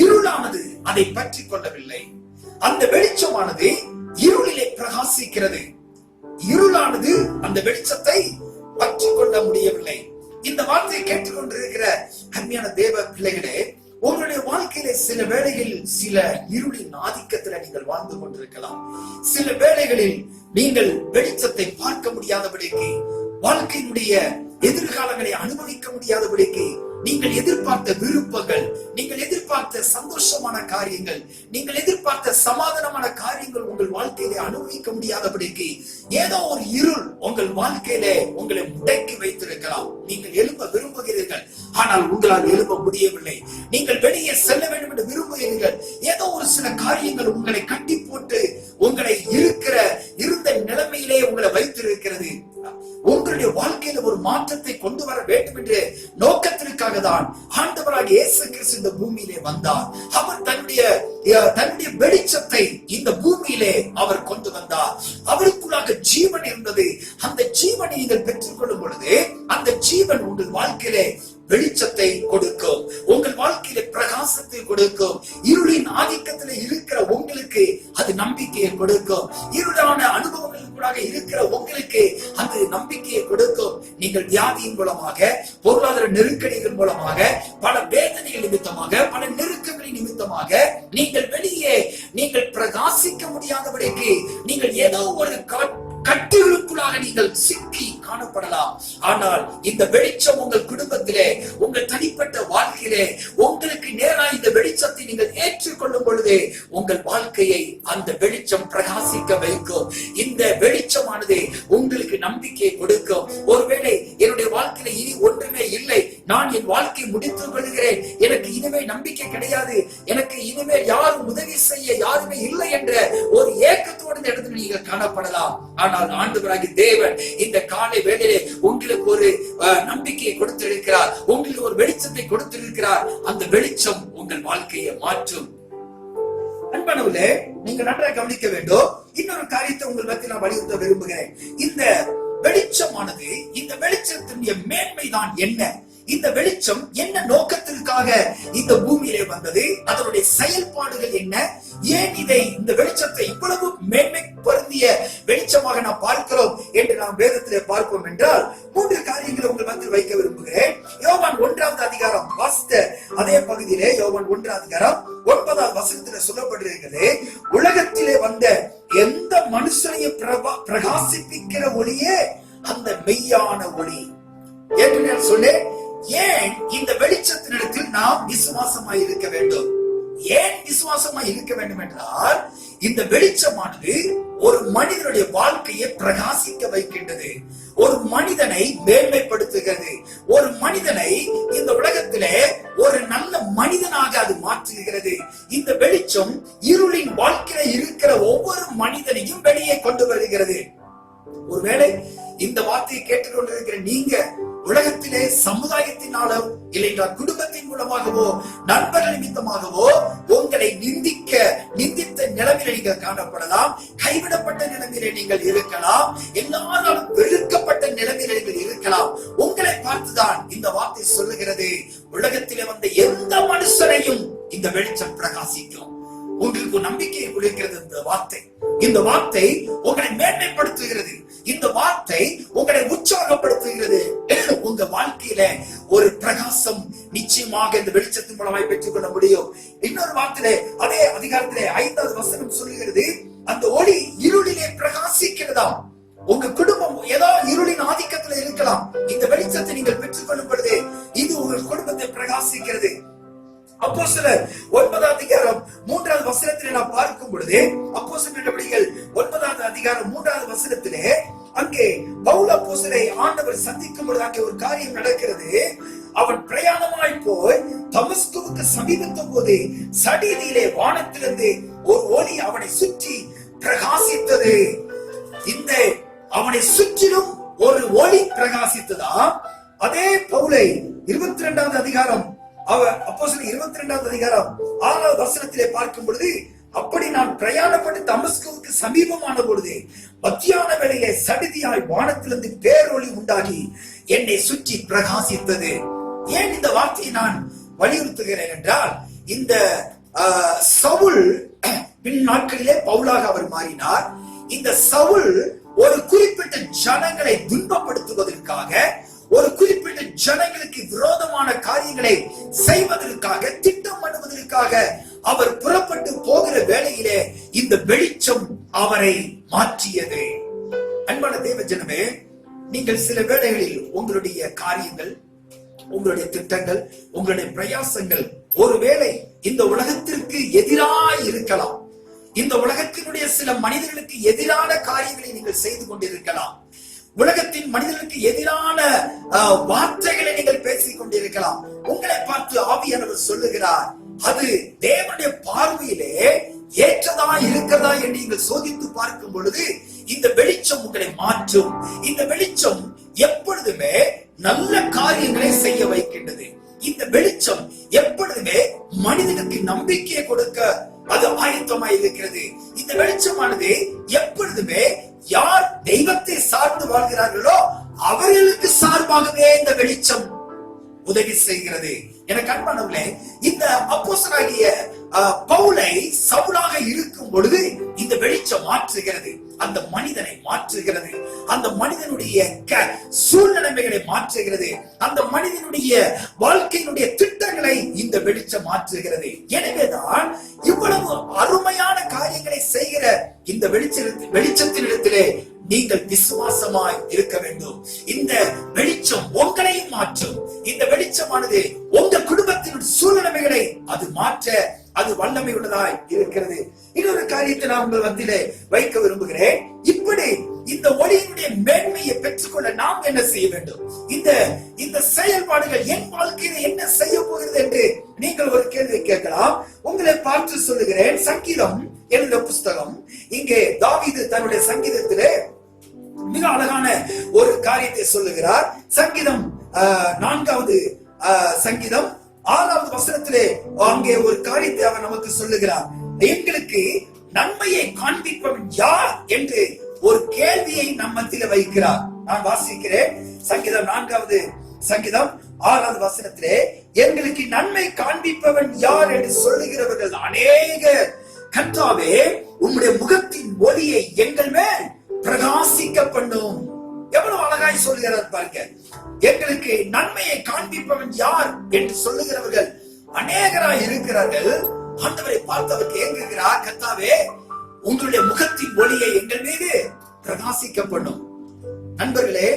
இருளானது அதை பற்றி கொள்ளவில்லை. அந்த வெளிச்சமானது இருளிலே பிரகாசிக்கிறது, இருளானது அந்த வெளிச்சத்தை பற்றி கொள்ள முடியவில்லை. இந்த வார்த்தையை கேட்டுக்கொண்டிருக்கிற அருமையான தேவ பிள்ளைகளே, உங்களுடைய வாழ்க்கையில சில வேளைகளில் சில இருளின் ஆதிக்கத்தில் நீங்கள் வாழ்ந்து கொண்டிருக்கலாம். சில வேளைகளில் நீங்கள் வெளிச்சத்தை பார்க்க முடியாதபடிக்கு வாழ்க்கையினுடைய எதிர்காலங்களை அனுபவிக்க முடியாதபடிக்கு, நீங்கள் எதிர்பார்த்த விருப்பங்கள், நீங்கள் எதிர்பார்த்த சந்தோஷமான காரியங்கள், நீங்கள் எதிர்பார்த்த சமாதானமான காரியங்கள் உங்கள் வாழ்க்கையிலே அனுபவிக்க முடியாதபடிக்கு ஏதோ ஒரு இருள் உங்கள் வாழ்க்கையிலே உங்களை முடக்கி வைத்திருக்கலாம். நீங்கள் எழும்ப விரும்புகிறீர்கள், ஆனால் உங்களால் எழும்ப முடியவில்லை. நீங்கள் வெளியே செல்ல வேண்டும் என்று விரும்புகிறீர்கள், ஏதோ ஒரு சில காரியங்கள் உங்களை கட்டி போட்டு உங்களை இருந்த நிலைமையிலே உங்களை வைத்திருக்கிறது. உங்களுடைய வாழ்க்கையில ஒரு மாற்றத்தை கொண்டு வர வேண்டும் என்ற நோக்கத்திற்காக தான் ஆண்டவராக இயேசு கிறிஸ்து இந்த பூமியிலே வந்தார். அவர் தன்னுடைய வெளிச்சத்தை இந்த பூமியிலே அவர் கொண்டு வந்தார். அவருக்குள்ளாக ஜீவன் இருந்தது. அந்த ஜீவனை நீங்கள் பெற்றுக் கொள்ளும் பொழுது அந்த ஜீவன் உங்கள் வாழ்க்கையிலே வெளிச்சத்தை கொடுக்கும், உங்கள் வாழ்க்கையில பிரகாசத்தை கொடுக்கும். இருளின் ஆதிக்கத்தில் இருக்கிற உங்களுக்கு அது நம்பிக்கையை கொடுக்கும். இருளான அனுபவங்களுக்குள்ளாக இருக்கிற உங்களுக்கு அது நம்பிக்கையை கொடுக்கும். நீங்கள் வியாதியின் மூலமாக, பொருளாதார நெருக்கடிகள் மூலமாக, பல வேதனைகள் நிமித்தமாக, பல நெருக்கங்களின் நிமித்தமாக நீங்கள் பிரகாசிக்க முடியாதபடிக்கு நீங்கள் ஏதோ ஒரு கட்டுகளுக்குள்ளாக நீங்கள் சிக்கி காணப்படலாம். ஆனால் இந்த வெளிச்சம் உங்கள் குடும்பத்திலே, உங்கள் தனிப்பட்ட வாழ்க்கையிலே உங்களுக்கு நேராக இந்த வெளிச்சத்தை நீங்கள் ஏற்றுக்கொள்ளும் பொழுது உங்கள் வாழ்க்கையை அந்த வெளிச்சம் பிரகாசிக்க வைக்கும். இந்த வெளிச்சமானது உங்களுக்கு நம்பிக்கையை கொடுக்கும். ஒருவேளை என்னுடைய வாழ்க்கையில இனி ஒன்றுமே இல்லை, நான் என் வாழ்க்கையை முடித்துக் கொள்கிறேன், எனக்கு இனிமே நம்பிக்கை கிடையாது, எனக்கு இனிமேல் யாரும் உதவி செய்ய யாருமே இல்லை என்ற ஒரு ஏக்கத்தோடு இந்த இடத்துல நீங்கள் காணப்படலாம். ஆனால் ஆண்டவராகிய தேவன் இந்த காலை வேளையிலே உங்களுக்கு ஒரு நம்பிக்கையை கொடுத்திருக்கிறார், உங்களுக்கு ஒரு வெளிச்சத்தை கொடுத்திருக்கிறார். அந்த வெளிச்சம் உங்கள் வாழ்க்கையை மாற்றும். அன்பானவர்களே, நீங்க நன்றாக கவனிக்க வேண்டும். இன்னொரு காரியத்தை உங்கள் மத்தியில் நான் வலியுறுத்த விரும்புகிறேன். இந்த வெளிச்சமானது, இந்த வெளிச்சத்தினுடைய மேன்மைதான் என்ன? இந்த வெளிச்சம் என்ன நோக்கத்திற்காக இந்த பூமியிலே வந்தது? அதனுடைய செயல்பாடுகள் என்ன? ஏன் இந்த வெளிச்சத்தை இவ்வளவு மேன்மை பொருந்திய வெளிச்சமாக நாம் பார்க்கிறோம் என்று நாம் வேதத்திலே பார்ப்போம் என்றால் 3 காரியங்களை உங்கள் மத்தியில் வைக்க விரும்புகிறேன். யோவான் 1வது அதிகாரம் வாசித்த அதே பகுதியிலே யோவான் 1வது அதிகாரம் 9வது வசனத்திலே சொல்லப்பட்டிருக்கிறது, உலகத்திலே வந்த எந்த மனுஷனையும் பிரகாசிப்பிக்கிற ஒளியே அந்த மெய்யான ஒளி என்று நான் சொன்னேன். ஏன் இந்த வெளிச்சத்தினிடத்தில் நாம் விசுவாசமாய் இருக்க வேண்டும்? ஏன் விசுவாசமாய் இருக்க வேண்டும் என்றால், இந்த வெளிச்சமானது ஒரு மனிதனுடைய வாழ்க்கையை பிரகாசிக்க வைக்கின்றது, ஒரு மனிதனை மேன்மைப்படுத்துகிறது, ஒரு மனிதனை இந்த உலகத்திலே ஒரு நல்ல மனிதனாக அது மாற்றுகிறது. இந்த வெளிச்சம் இருளின் வாழ்க்கையில இருக்கிற ஒவ்வொரு மனிதனையும் வெளியே கொண்டு வருகிறது. ஒருவேளை இந்த வார்த்தையை கேட்டுக்கொண்டிருக்கிற நீங்க உலகத்திலே சமுதாயத்தினாலோ இல்லைஎன்றால் குடும்பத்தின் மூலமாகவோ நண்பர்கள் நிமித்தமாகவோ உங்களை நிந்தித்த நிலைமையில நீங்கள் காணப்படலாம், கைவிடப்பட்ட நிலைமையில நீங்கள் இருக்கலாம், எல்லாராலும் வெறுக்கப்பட்ட நிலைமையில நீங்கள் இருக்கலாம். உங்களை பார்த்துதான் இந்த வார்த்தை சொல்லுகிறது, உலகத்திலே வந்த எந்த மனுஷனையும் இந்த வெளிச்சம் பிரகாசிக்கும். உங்களுக்கு நம்பிக்கையை கொடுக்கிறது இந்த வார்த்தை உங்களை மேன்மைப்படுத்துகிறது, இந்த வார்த்தை உங்களை உற்சாகப்படுத்துகிறது. உங்க வாழ்க்கையில ஒரு பிரகாசம் நிச்சயமாக இந்த வெளிச்சத்தின் மூலமாய் பெற்றுக் கொள்ள முடியும். இன்னொரு வார்த்தையிலே அதே அதிகாரத்திலே 5வது வசனம் சொல்லுகிறது, அந்த ஒளி இருளிலே பிரகாசிக்கிறதாம். உங்க குடும்பம் ஏதோ இருளின் ஆதிக்கத்தில் இருக்கலாம், இந்த வெளிச்சத்தை நீங்கள் பெற்றுக் கொள்ளும் பொழுது இது உங்கள் குடும்பத்தை பிரகாசிக்கிறது. அப்போஸ்தலர் 9வது அதிகாரம் 3வது வசனத்திலே நாம் பார்க்கும் பொழுது, அப்போஸ்தலர் நடவடிக்கைகள் 9வது அதிகாரம் 3வது வசனத்திலே அங்கே பவுல் அப்போஸ்தலரை ஆண்டவர் சந்திக்கும் பொழுது அங்கே ஒரு காரியம் நடக்கிறது. அவன் பிரயாணமாய் போய் தமஸ்குவுக்கு சமீபத்த போது சடிதியிலே வானத்திலிருந்து ஒரு ஒளி அவனை சுற்றி பிரகாசித்தது. இந்த அவனை சுற்றிலும் ஒரு ஒளி பிரகாசித்ததா. அதே பவுலை 22வது அதிகாரம் அப்போஸ்தலர் 22வது அதிகாரம் 6வது வசனத்திலே பார்க்கும் பொழுது, அப்படி நான் பிரயாணப்பட்டு தமஸ்குவுக்கு சமீபமான பொழுது மத்தியான வேளையிலே சடிதியாய் வானத்திலிருந்து பேரொளி உண்டாகி என்னை சுற்றி பிரகாசித்தது. ஏன் இந்த வார்த்தையை நான் வலியுறுத்துகிறேன் என்றால், இந்த சவுல் பின் நாட்களிலே பவுலாக அவர் மாறினார். இந்த சவுல் ஒரு குறிப்பிட்ட ஜனங்களை துன்பப்படுத்துவதற்காக, ஒரு குறிப்பிட்ட ஜனங்களுக்கு விரோதமான காரியங்களை செய்வதற்காக, திட்டம் பண்ணுவதற்காக அவர் புறப்பட்டு போகிற வேளையிலே இந்த வெளிச்சம் அவரை மாற்றியது. அன்பான தேவ ஜனமே, நீங்கள் சில வேளைகளில் உங்களுடைய காரியங்கள், உங்களுடைய திட்டங்கள், உங்களுடைய பிரயாசங்கள் ஒருவேளை இந்த உலகத்திற்கு எதிராய் இருக்கலாம். இந்த உலகத்தினுடைய சில மனிதர்களுக்கு எதிரான காரியங்களை நீங்கள் செய்து கொண்டிருக்கலாம். உலகத்தின் மனிதர்களுக்கு எதிரான வார்த்தைகளை நீங்கள் பேசிக் கொண்டிருக்கலாம். உங்களை பார்த்து ஆவியானவர் சொல்லுகிறார், அது தேவனுடைய பார்வையிலே ஏற்றதா இருக்கிறதா என்று நீங்கள் சோதித்து பார்க்கும் பொழுது இந்த வெளிச்சம் உங்களை மாற்றும். இந்த வெளிச்சம் எப்பொழுதுமே நல்ல காரியங்களை செய்ய வைக்கின்றது. இந்த வெளிச்சம் எப்பொழுதுமே மனிதனுக்கு நம்பிக்கையை கொடுக்க அது ஆயத்தமாய் இருக்கிறது. இந்த வெளிச்சமானது எப்பொழுதுமே யார் தெய்வத்தை சார்ந்து வாழ்கிறார்களோ அவர்களுக்கு சார்பாகவே இந்த வெளிச்சம் உதவி செய்கிறது. எனக்கு அன்பானவர்களே, இந்த அப்போஸ்தலனாகிய பவுலை சவுலாக இருக்கும் பொழுது இந்த வெளிச்சம் மாற்றுகிறது, அந்த மனிதனை மாற்றுகிறது, அந்த மனிதனுடைய சூழ்நிலைமைகளை மாற்றுகிறது, அந்த மனிதனுடைய வாழ்க்கையினுடைய திட்டங்களை இந்த வெளிச்சம் மாற்றுகிறது. எனவேதான் இவ்வளவு அருமையான காரியங்களை செய்கிற இந்த வெளிச்சத்தினிடத்திலே நீங்கள் விசுவாசமாய் இருக்க வேண்டும். இந்த வெளிச்சம் உங்களையும் மாற்றும். இந்த வெளிச்சமானது உங்க குடும்பத்தின் சூழ்நிலைமைகளை அது மாற்ற அது வல்லமை உள்ளதாய் இருக்கிறது. இன்னொரு காரியத்தை நான் உங்கள் மத்தியிலே வைக்க விரும்புகிறேன். இப்படி இந்த ஒளியினுடைய மேன்மையை பெற்றுக்கொள்ள நாம் என்ன செய்ய வேண்டும்? இந்த செயல்பாடுகள் என் வாழ்க்கையில என்ன செய்ய போகிறது என்று நீங்கள் ஒரு கேள்வி கேட்கலாம். உங்களை பார்த்து சொல்லுகிறேன். சங்கீதம் என்ற புஸ்தகம், இங்கே தாவீது தன்னுடைய சங்கீதத்திலே மிக அழகான ஒரு காரியத்தை சொல்லுகிறார். சங்கீதம் 4வது சங்கீதம் 6வது வசனத்திலே அங்கே ஒரு காரியத்தை அவர் நமக்கு சொல்லுகிறார். எங்களுக்கு நன்மையை காண்பிப்பவன் யார் என்று ஒரு கேள்வியை நம் மத்தியில வைக்கிறார். நான் வாசிக்கிறேன். சங்கீதம் 4வது சங்கீதம் 6வது வசனத்திலே, எங்களுக்கு நன்மை காண்பிப்பவன் யார் என்று சொல்லுகிறவர்கள் அநேக. கர்த்தாவே, உம்முடைய முகத்தின் ஒளியை எங்கள் மேல் பிரகாசிக்க பண்ணும். எவ்வளவு அழகாய் சொல்லுகிறார் பாருங்க. எங்களுக்கு நன்மையை காண்பிப்பவன் யார் என்று சொல்லுகிறவர்கள் அநேகராய் இருக்கிறார்கள். ஆண்டவரை பார்த்தவருக்கு ஏங்குகிறார், கர்த்தாவே, உங்களுடைய முகத்தின் ஒளியை எங்கள் மீது பிரகாசிக்க பண்ணும். நண்பர்களே,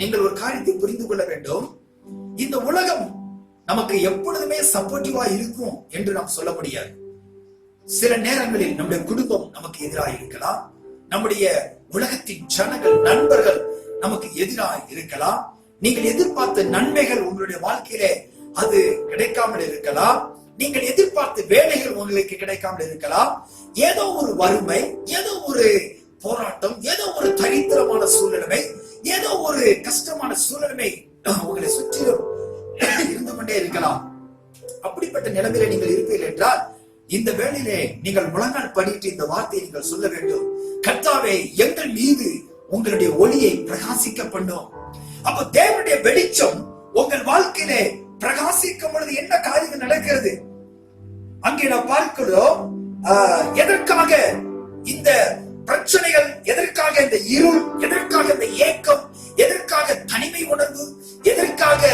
நீங்கள் ஒரு காரியத்தை புரிந்து கொள்ள வேண்டும். இந்த உலகம் நமக்கு எப்பொழுதுமே சப்போர்ட்டிவா இருக்கும் என்று நாம் சொல்ல முடியாது. சில நேரங்களில் நம்முடைய குடும்பம் நமக்கு எதிராக இருக்கலாம். நம்முடைய உலகத்தின் ஜனங்கள், நண்பர்கள் நமக்கு எதிராக இருக்கலாம். நீங்கள் எதிர்பார்த்த நன்மைகள் உங்களுடைய வாழ்க்கையிலே அது கிடைக்காமல் இருக்கலாம். நீங்கள் எதிர்பார்த்த வேலைகள் உங்களுக்கு கிடைக்காமல் இருக்கலாம். ஏதோ ஒரு வறுமை, ஏதோ ஒரு போராட்டம், ஏதோ ஒரு தரித்திரமான சூழ்நிலை, ஏதோ ஒரு கஷ்டமான சூழ்நிலை உங்களை சுற்றிலும் இருந்து கொண்டே இருக்கலாம். அப்படிப்பட்ட நிலைமையில நீங்கள் இருப்பீர்கள் என்றால் இந்த வேளையிலே நீங்கள் முழங்கால் படிட்டு இந்த வார்த்தையை நீங்கள் சொல்ல வேண்டும். கர்த்தாவே, எங்கள் மீது உங்களுடைய ஒளியை பிரகாசிக்க பண்ணும். அப்ப தேவனுடைய வெளிச்சம் உங்கள் வாழ்க்கையிலே பிரகாசிக்கும் பொழுது என்ன காரியங்கள் நடக்கிறது? அங்கே நாம் பார்க்கிறோம், எதற்காக இந்த பிரச்சனைகள், எதற்காக இந்த இருள், எதற்காக இந்த ஏக்கம், எதற்காக தனிமை உணர்வு, எதற்காக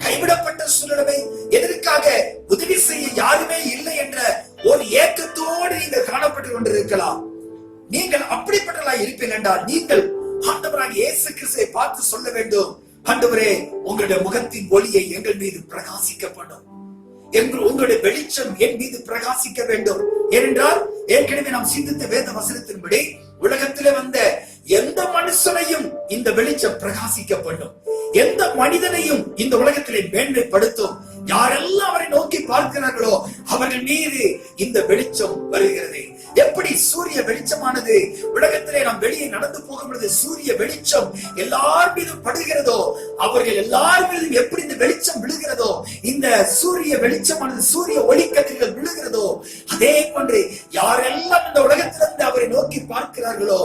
கைவிடப்பட்ட சூழ்நிலை, எதற்காக உதவி செய்ய யாருமே இல்லை என்ற ஒரு ஏக்கத்தோடு நீங்கள் காணப்பட்டு கொண்டிருக்கலாம். நீங்கள் அப்படிப்பட்டவர்களாய் இருப்பீர்கள் என்றால் நீங்கள் ஆண்டவராகிய இயேசு கிறிஸ்துவை பார்த்து சொல்ல வேண்டும், ஆண்டவரே, உங்களுடைய முகத்தின் ஒளியை எங்கள் மீது பிரகாசிக்க பண்ணும். உங்களுடைய வெளிச்சம் என் மீது பிரகாசிக்க வேண்டும். ஏனென்றால் ஏற்கனவே நாம் சிந்தித்த வேத வசனத்தின்படி உலகத்திலே வந்த எந்த மனுஷனையும் இந்த வெளிச்சம் பிரகாசிக்க பண்ணும். எந்த மனிதனையும் இந்த உலகத்திலே மேன்மைப்படுத்தும். யாரெல்லாம் அவரை நோக்கி பார்க்கிறார்களோ அவர்கள் மீது இந்த வெளிச்சம் வருகிறது. எப்படி சூரிய வெளிச்சமானது உலகத்திலே நாம் வெளியே நடந்து போகும் பொழுது சூரிய வெளிச்சம் எல்லார் மீதும் படுகிறதோ, அவர்கள் எல்லார் மீதும் எப்படி இந்த வெளிச்சம் விழுகிறதோ, இந்த சூரிய வெளிச்சமானது, சூரிய ஒளிக்கதிர்கள் விழுகிறதோ, அதே போன்று யாரெல்லாம் இந்த உலகத்திலிருந்து அவரை நோக்கி பார்க்கிறார்களோ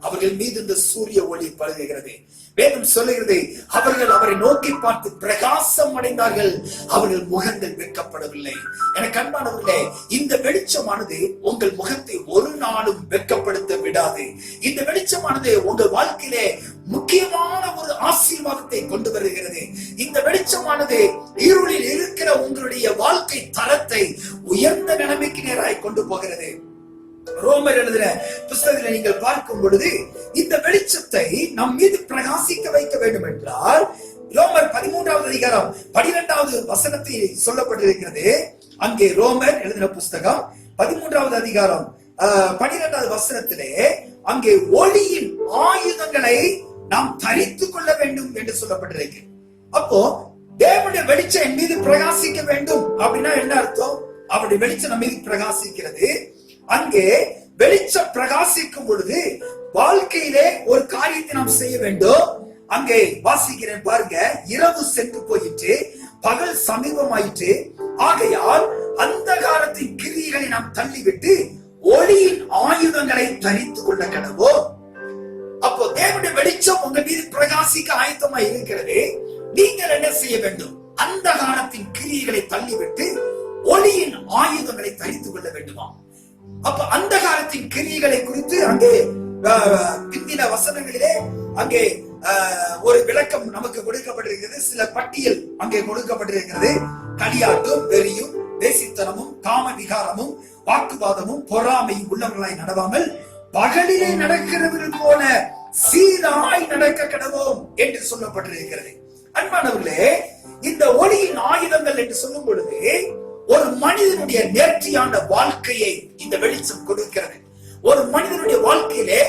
அவர்கள் மீது இந்த சூரிய ஒளி படுகிறது. வேதம் சொல்லுகிறது, அவர்கள் அவரை நோக்கி பார்த்து பிரகாசம் அடைந்தார்கள், அவர்கள் முகங்கள் வெட்கப்படவில்லை. எனக்கு அன்பானவர்களே, இந்த வெளிச்சமானது உங்கள் முகத்தை ஒரு நாளும் வெட்கப்படுத்த விடாது. இந்த வெளிச்சமானது உங்கள் வாழ்க்கையிலே முக்கியமான ஒரு ஆசீர்வாதத்தை கொண்டு வருகிறது. இந்த வெளிச்சமானது இருளில் இருக்கிற உங்களுடைய வாழ்க்கை தரத்தை உயர்ந்த நிலைமைக்கு நேராய் கொண்டு போகிறது. ரோமர் எழுதுற புஸ்தகத்தில் நீங்கள் பார்க்கும் பொழுது இந்த வெளிச்சத்தை நம் மீது பிரகாசிக்க வைக்க வேண்டும் என்றால் ரோமர் 13வது அதிகாரம் 12வது வசனத்தில் சொல்லப்பட்டிருக்கிறது. அங்கே ரோமர் எழுதின புஸ்தகம் 13வது அதிகாரம் 12வது வசனத்திலே அங்கே ஒளியின் ஆயுதங்களை நாம் தரித்துக் கொள்ள வேண்டும் என்று சொல்லப்பட்டிருக்கு. அப்போ தேவனுடைய வெளிச்சம் என் மீது பிரகாசிக்க வேண்டும் அப்படின்னா என்ன அர்த்தம்? அவருடைய வெளிச்சம் நம்ம மீது பிரகாசிக்கிறது. அங்கே வெளிச்சம் பிரகாசிக்கும் பொழுது வாழ்க்கையிலே ஒரு காரியத்தை நாம் செய்ய வேண்டும். அங்கே வாசிக்கிறேன் பாருங்க, இரவு சென்று போயிட்டு பகல் சமீபமாயிற்று, ஆகையால் அந்தகாரத்தின் கிரியைகளை நாம் தள்ளிவிட்டு ஒளியின் ஆயுதங்களை தரித்துக் கொள்ள கடவோம். அப்போ தேவனுடைய வெளிச்சம் உங்க மீது பிரகாசிக்க ஆயத்தமா இருக்கிறது. நீங்கள் என்ன செய்ய வேண்டும்? அந்தகாரத்தின் கிரியைகளை தள்ளிவிட்டு ஒளியின் ஆயுதங்களை தரித்துக் கொள்ள வேண்டுமா? அப்ப அந்தகாரத்தின் கிரியைகளை குறித்து அங்கே பிந்தின வசனங்களிலே அங்கே ஒரு விளக்கம் நமக்கு கொடுக்கப்பட்டிருக்கிறது. சில பட்டியல் அங்கே கொடுக்கப்பட்டிருக்கிறது. களியாட்டும், வெறியும், தேசித்தனமும், காம விகாரமும், வாக்குவாதமும், பொறாமையும் உள்ளவர்களாய் நடவாமல் பகலிலே நடக்கிறவர்கள் போல சீராய் நடக்க கடவோம் என்று சொல்லப்பட்டிருக்கிறது. அன்பானவர்களே, இந்த ஒளியின் ஆயுதங்கள் என்று சொல்லும் பொழுது ஒரு மனிதனுடைய நேர்த்தியான வாழ்க்கையை இந்த வெளிச்சம் கொடுக்கிறது. ஒரு மனிதனுடைய வாழ்க்கையிலே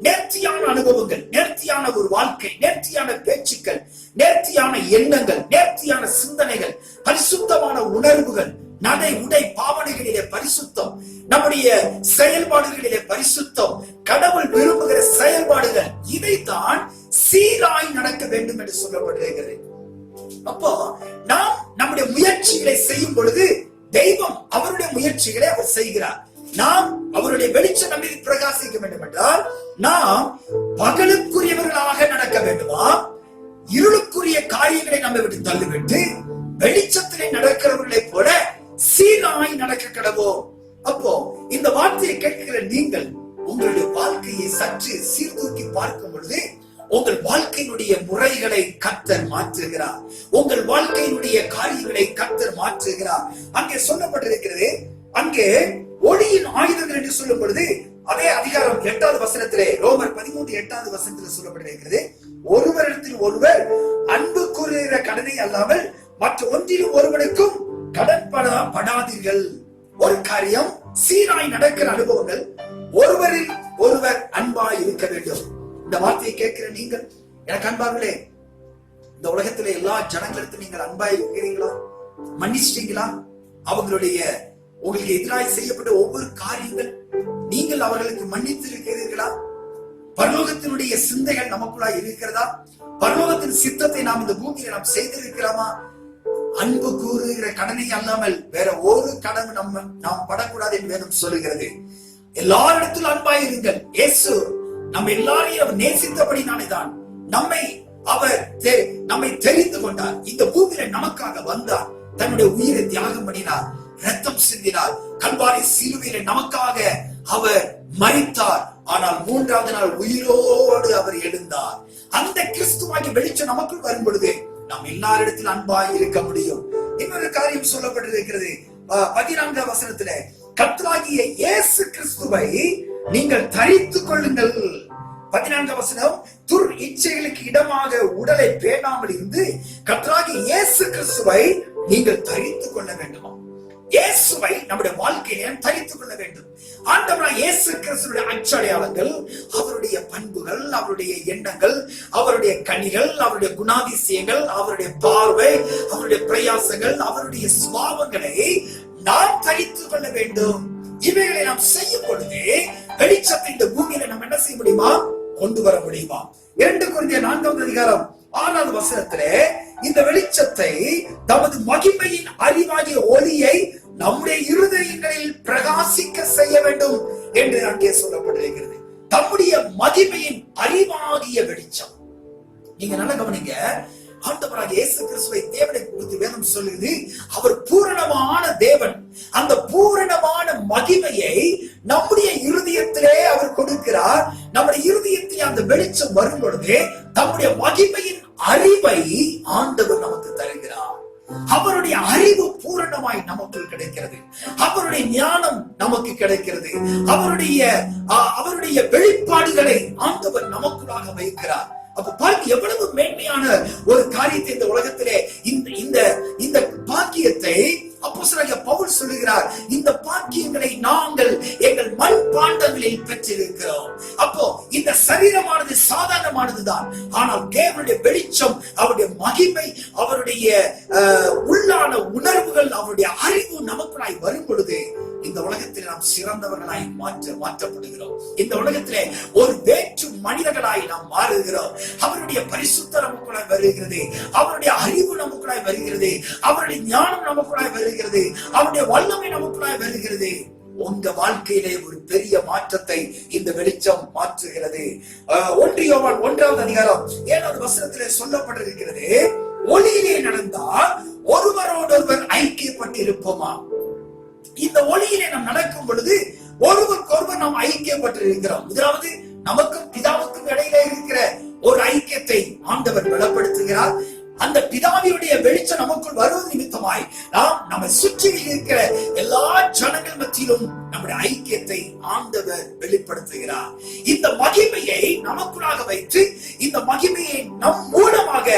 நேர்த்தியான அனுபவங்கள், நேர்த்தியான ஒரு வாழ்க்கை, நேர்த்தியான பேச்சுக்கள், நேர்த்தியான எண்ணங்கள், நேர்த்தியான சிந்தனைகள், பரிசுத்தமான உணர்வுகள், நடை உடை பாவனைகளிலே பரிசுத்தம், நம்முடைய செயல்பாடுகளிலே பரிசுத்தம், கடவுள் விரும்புகிற செயல்பாடுகள், இதைத்தான் சீராய் நடக்க வேண்டும் என்று சொல்லப்பட்டிருக்கிறது. அப்போ நாம் நம்முடைய முயற்சிகளை செய்யும் பொழுது தெய்வம் அவருடைய முயற்சிகளை அவர் செய்கிறார். நாம் அவருடைய வெளிச்சம் நம்மை பிரகாசிக்க வேண்டும் என்றால் நாம் பகலுக்குரியவர்களாக நடக்க வேண்டுமா? இருளுக்குரிய காரியங்களை நம்மை விட்டு தள்ளிவிட்டு வெளிச்சத்திலே நடக்கிறவர்களை போல சீராய் நடக்க கடவோம். அப்போ இந்த வார்த்தையை கேட்கிற நீங்கள் உங்களுடைய வாழ்க்கையை சற்று சீர்தூக்கி பார்க்கும் பொழுது உங்கள் வாழ்க்கையினுடைய முறைகளை கர்த்தர் மாற்றுகிறார். உங்கள் வாழ்க்கையினுடைய காரியங்களை கர்த்தர் மாற்றுகிறார். அங்கே சொல்லப்பட்டிருக்கிறது, அங்கே ஒளியின் ஆயுதங்கள் என்று சொல்லும் பொழுது அதே அதிகாரம் 8வது வசனத்திலே, ரோமர் 13:8வது வசனத்தில் சொல்லப்பட்டிருக்கிறது, ஒருவரிடத்தில் ஒருவர் அன்பு கூறுகிற கடனை அல்லாமல் மற்ற ஒன்றிலும் ஒருவனுக்கும் கடன் படாதீர்கள். ஒரு காரியம், சீராய் நடக்கிற அனுபவங்கள், ஒருவரில் ஒருவர் அன்பாய் இருக்க வேண்டும். இந்த வார்த்தையை கேட்கிற நீங்கள் எனக்கு அன்பார்களே, இந்த உலகத்துல எல்லா ஜனங்களுக்கு நீங்கள் அன்பாய் இருக்கிறீங்களா? மன்னிச்சிட்டீங்களா? அவங்களுடைய உங்களுக்கு எதிராய் செய்யப்பட்ட ஒவ்வொரு காரியங்கள் நீங்கள் அவர்களுக்கு மன்னித்து இருக்கிறீர்களா? பரலோகத்தினுடைய சிந்தைகள் நமக்குள்ளாய் இருக்கிறதா? பரலோகத்தின் சித்தத்தை நாம் இந்த பூமியில நாம் செய்திருக்கிறோமா? அன்பு கூறுகிற கடனை அல்லாமல் வேற ஒரு கடன் நாம் படக்கூடாது என்று வேதம் சொல்லுகிறது. எல்லாரிடத்திலும் அன்பாய் இருங்கள். இயேசு நம்ம எல்லாரையும் அவர் நேசித்தபடினாலே தான் நம்மை தெரிந்து கொண்டார். இந்த பூமியில நமக்காக வந்தார். தன்னுடைய உயிரை தியாகம் பண்ணினார், ரத்தம் சிந்தினார், கல்வாரி சிலுவையில நமக்காக அவர் மரித்தார். ஆனால் 3வது நாள் உயிரோடு அவர் எழுந்தார். அந்த கிறிஸ்துவாகிய வெளிச்சம் நமக்குள் வரும் பொழுது நாம் எல்லாரிடத்தில் அன்பாய் இருக்க முடியும். இன்னொரு காரியம் சொல்லப்பட்டிருக்கிறது 14வது வசனத்திலே, கர்த்தராகிய இயேசு கிறிஸ்துவை நீங்கள் தரித்துக் கொள்ளுங்கள். 14வது வசனம், துர் இச்சைகளுக்கு இடமாக உடலை பேணாமல் இருந்து கர்த்தராகிய இயேசு கிறிஸ்துவை நீங்கள் தரித்துக் கொள்ள வேண்டுமா? இயேசுவை நம்முடைய வாழ்க்கையிலே தரித்துக் கொள்ள வேண்டும். ஆண்டவராகிய இயேசு கிறிஸ்துவின் அச்சடையாளங்கள், அவருடைய பண்புகள், அவருடைய எண்ணங்கள், அவருடைய கனிகள், அவருடைய குணாதிசயங்கள், அவருடைய பார்வை, அவருடைய பிரயாசங்கள், அவருடைய சுபாவங்களை நாம் தரித்துக் கொள்ள வேண்டும். இவைகளை நாம் செய்யும் பொழுது வெளிச்சத்தை இந்த பூமியில நம்ம என்ன செய்ய முடியுமா? கொண்டு வர முடியுமா? 2 கொரிந்தியர் 4வது அதிகாரம் 6வது வசனத்திலே இந்த வெளிச்சத்தை தமது மகிமையின் அறிவாகிய ஒளியை நம்முடைய இருதயங்களில் பிரகாசிக்க செய்ய வேண்டும் என்று அங்கே சொல்லப்பட்டிருக்கிறது. தம்முடைய மகிமையின் அறிவாகிய வெளிச்சம். நீங்க நல்லா கவனிங்க, ஆண்டவராகிய இயேசு கிறிஸ்துவை தேவனை குறித்து வேதம் சொல்லுது, அவர் பூரணமான தேவன். அந்த பூரணமான மகிமையை நம்முடைய இருதயத்திலே அவர் கொடுக்கிறார். நம்முடைய இருதயத்திலே அந்த வெளிச்சம் வரும் பொழுது நம்முடைய மகிமையின் அறிவை ஆண்டவர் நமக்கு தருகிறார். அவருடைய அறிவு பூரணமாய் நமக்கு கிடைக்கிறது. அவருடைய அவருடைய ஞானம் நமக்கு கிடைக்கிறது. அவருடைய வெளிப்பாடுகளை ஆண்டவர் நமக்குள்ளாக வைக்கிறார். அப்ப பாருங்க எவ்வளவு மேன்மையான ஒரு காரியத்தை இந்த உலகத்திலே இந்த பாக்கியத்தை அப்போஸ்தலனாகிய பவுல் சொல்லுகிறார். இந்த பாக்கியங்களை நாங்கள் எங்கள் மண் பாண்டங்களில் பெற்றிருக்கிறோம். அப்போ இந்த சரீரமானது சாதாரணமானதுதான். ஆனால் தேவனுடைய வெளிச்சம், அவருடைய மகிமை, அவருடைய உள்ளான உணர்வுகள், அவருடைய அறிவு நமக்குள்ளாய் வரும் பொழுது இந்த உலகத்தில் நாம் சிறந்தவர்களாய் மாற்றப்படுகிறோம். இந்த உலகத்திலே ஒரு வேற்று மனிதர்களாய் நாம் மாறுகிறோம். அவருடைய பரிசுத்தம் நமக்குள்ளாய் வருகிறது, அவருடைய அறிவு நமக்குள்ளாய் வருகிறது, அவருடைய ஞானம் நமக்குள்ளாய் வருகிறது, அவருடைய வல்லமை நமக்குள்ளாய் வருகிறது. உங்க வாழ்க்கையிலே ஒரு பெரிய மாற்றத்தை இந்த வெளிச்சம் மாற்றுகிறது. 1 யோவான் 1வது அதிகாரம் 7வது வசனத்திலே சொல்லப்பட்டிருக்கிறது, ஒளியிலே நடந்தால் ஒருவரோடொருவர் ஐக்கியப்பட்டிருப்போமா. இந்த ஒளியிலே நாம் நடக்கும் பொழுது ஒருவருக்கொருவர் நாம் ஐக்கியப்பட்டிருக்கிறோம். முதலாவது நமக்கும் பிதாவுக்கும் இடையில இருக்கிற ஒரு ஐக்கியத்தை ஆண்டவர் பலப்படுத்துகிறார். அந்த பிதாவியுடைய வெளிச்சம் நமக்குள் வருவது நிமித்தமாய் நாம் நம்மை சுற்றி இருக்கிற எல்லா ஜனங்கள் மத்தியிலும் நம்முடைய ஐக்கியத்தை ஆண்டவர் வெளிப்படுத்துகிறார். இந்த மகிமையை நமக்குள்ளாக வைத்து இந்த மகிமையை நம் மூலமாக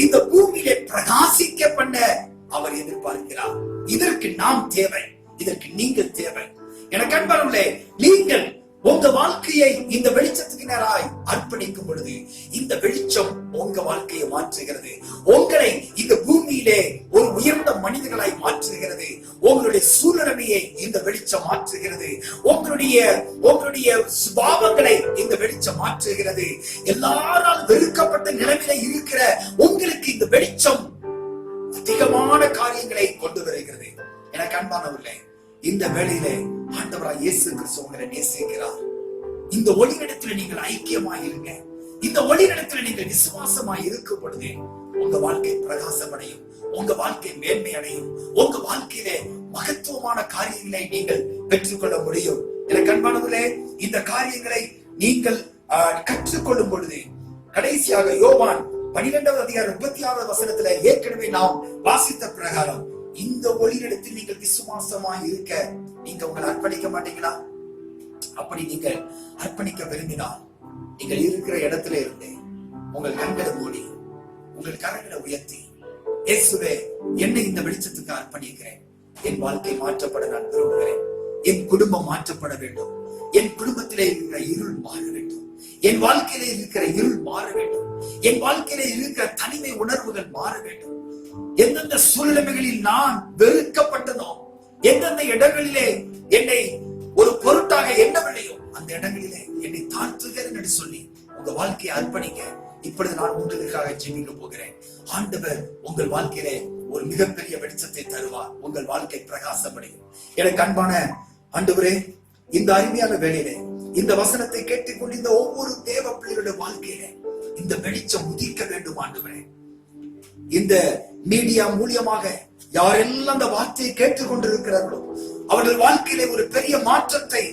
இந்த பூமியிலே பிரகாசிக்க பண்ண அவர் எதிர்பார்க்கிறார். இதற்கு நாம் தேவை, இதற்கு நீங்கள் தேவை. எனக்கு அன்பானவர்களே, நீங்கள் உங்க வாழ்க்கையை இந்த வெளிச்சத்துக்கு நேராய் அர்ப்பணிக்கும் பொழுது இந்த வெளிச்சம் உங்க வாழ்க்கையை மாற்றுகிறது. உங்களை இந்த பூமியிலே ஒரு உயர்ந்த மனிதர்களாய் மாற்றுகிறது. உங்களுடைய சூழ்நிலையை இந்த வெளிச்சம் மாற்றுகிறது. உங்களுடைய சுபாவங்களை இந்த வெளிச்சம் மாற்றுகிறது. எல்லாரால் வெறுக்கப்பட்ட நிலைமையில இருக்கிற உங்களுக்கு இந்த வெளிச்சம் அதிகமான காரியங்களை கொண்டு வருகிறது. எனக்கு அன்பானவர்களே, இந்த வேளையிலே ஆண்டவராய் இயேசு கிறிஸ்து உங்களை நேசிக்கிறார். இந்த ஒளியிடத்தில் நீங்கள் ஐக்கியமாய் இருங்க. இந்த ஒளியிடத்தில் நீங்கள் விசுவாசமாய் இருக்கும் பொழுது உங்க வாழ்க்கை பிரகாசமடையும், உங்க வாழ்க்கை மேன்மை அடையும், உங்க வாழ்க்கையிலே மகத்துவமான காரியங்களை நீங்கள் பெற்றுக்கொள்ள முடியும். எனக்கு அன்பானவர்களே, இந்த காரியங்களை நீங்கள் கற்றுக்கொள்ளும் பொழுது கடைசியாக யோவான் 12வது அதிகாரம் 36வது வசனத்துல ஏற்கனவே நாம் வாசித்த பிரகாரம் இந்த ஒளியிடத்தில் நீங்கள் விசுவாசமாய் இருக்க நீங்க உங்களை அர்ப்பணிக்க மாட்டீங்களா? அப்படி நீங்கள் அர்ப்பணிக்க விரும்பினால் நீங்கள் இருக்கிற இடத்துல இருந்து உங்கள் கண்களை மூடி உங்கள் கரங்களை உயர்த்தி, இயேசுவே, என்னை இந்த வெளிச்சத்துக்கு அர்ப்பணிக்கிறேன். என் வாழ்க்கை மாற்றப்பட நான் விரும்புகிறேன். என் குடும்பம் மாற்றப்பட வேண்டும். என் குடும்பத்திலே இருக்கிற இருள் மாற வேண்டும். என் வாழ்க்கையில இருக்கிற இருள் மாற வேண்டும். என் வாழ்க்கையில இருக்கிற தனிமை உணர்வுகள் மாற வேண்டும். எந்தெந்த சூழ்நிலைகளில் நான் வெறுக்கப்பட்டனோ, எந்தெந்த இடங்களிலே என்னை ஒரு பொருட்டாக எண்ணவில்லையோ அந்த இடங்களிலே என்னை தாழ்த்துகிறேன் என்று சொல்லி உங்க வாழ்க்கையை அர்ப்பணிக்க இப்பொழுது நான் உங்களுக்காக ஜெபிக்க போகிறேன். ஆண்டவர் உங்கள் வாழ்க்கையிலே ஒரு மிகப்பெரிய வெளிச்சத்தை தருவார். உங்கள் வாழ்க்கை பிரகாசமடையும். எனக்கு அன்பான ஆண்டவரே, இந்த அருமையான வேளையிலே இந்த வசனத்தை கேட்டுக்கொண்டு இந்த ஒவ்வொரு தேவ பிள்ளைகளுடைய வாழ்க்கையிலே இந்த வெளிச்சம் உதிக்க வேண்டும். ஆண்டவரே, இந்த மீடியா மூலியமாக யாரெல்லாம் அந்த வார்த்தையை கேட்டுக்கொண்டிருக்கிறார்களோ அவர்கள் வாழ்க்கையிலே ஒரு பெரிய மாற்றத்தை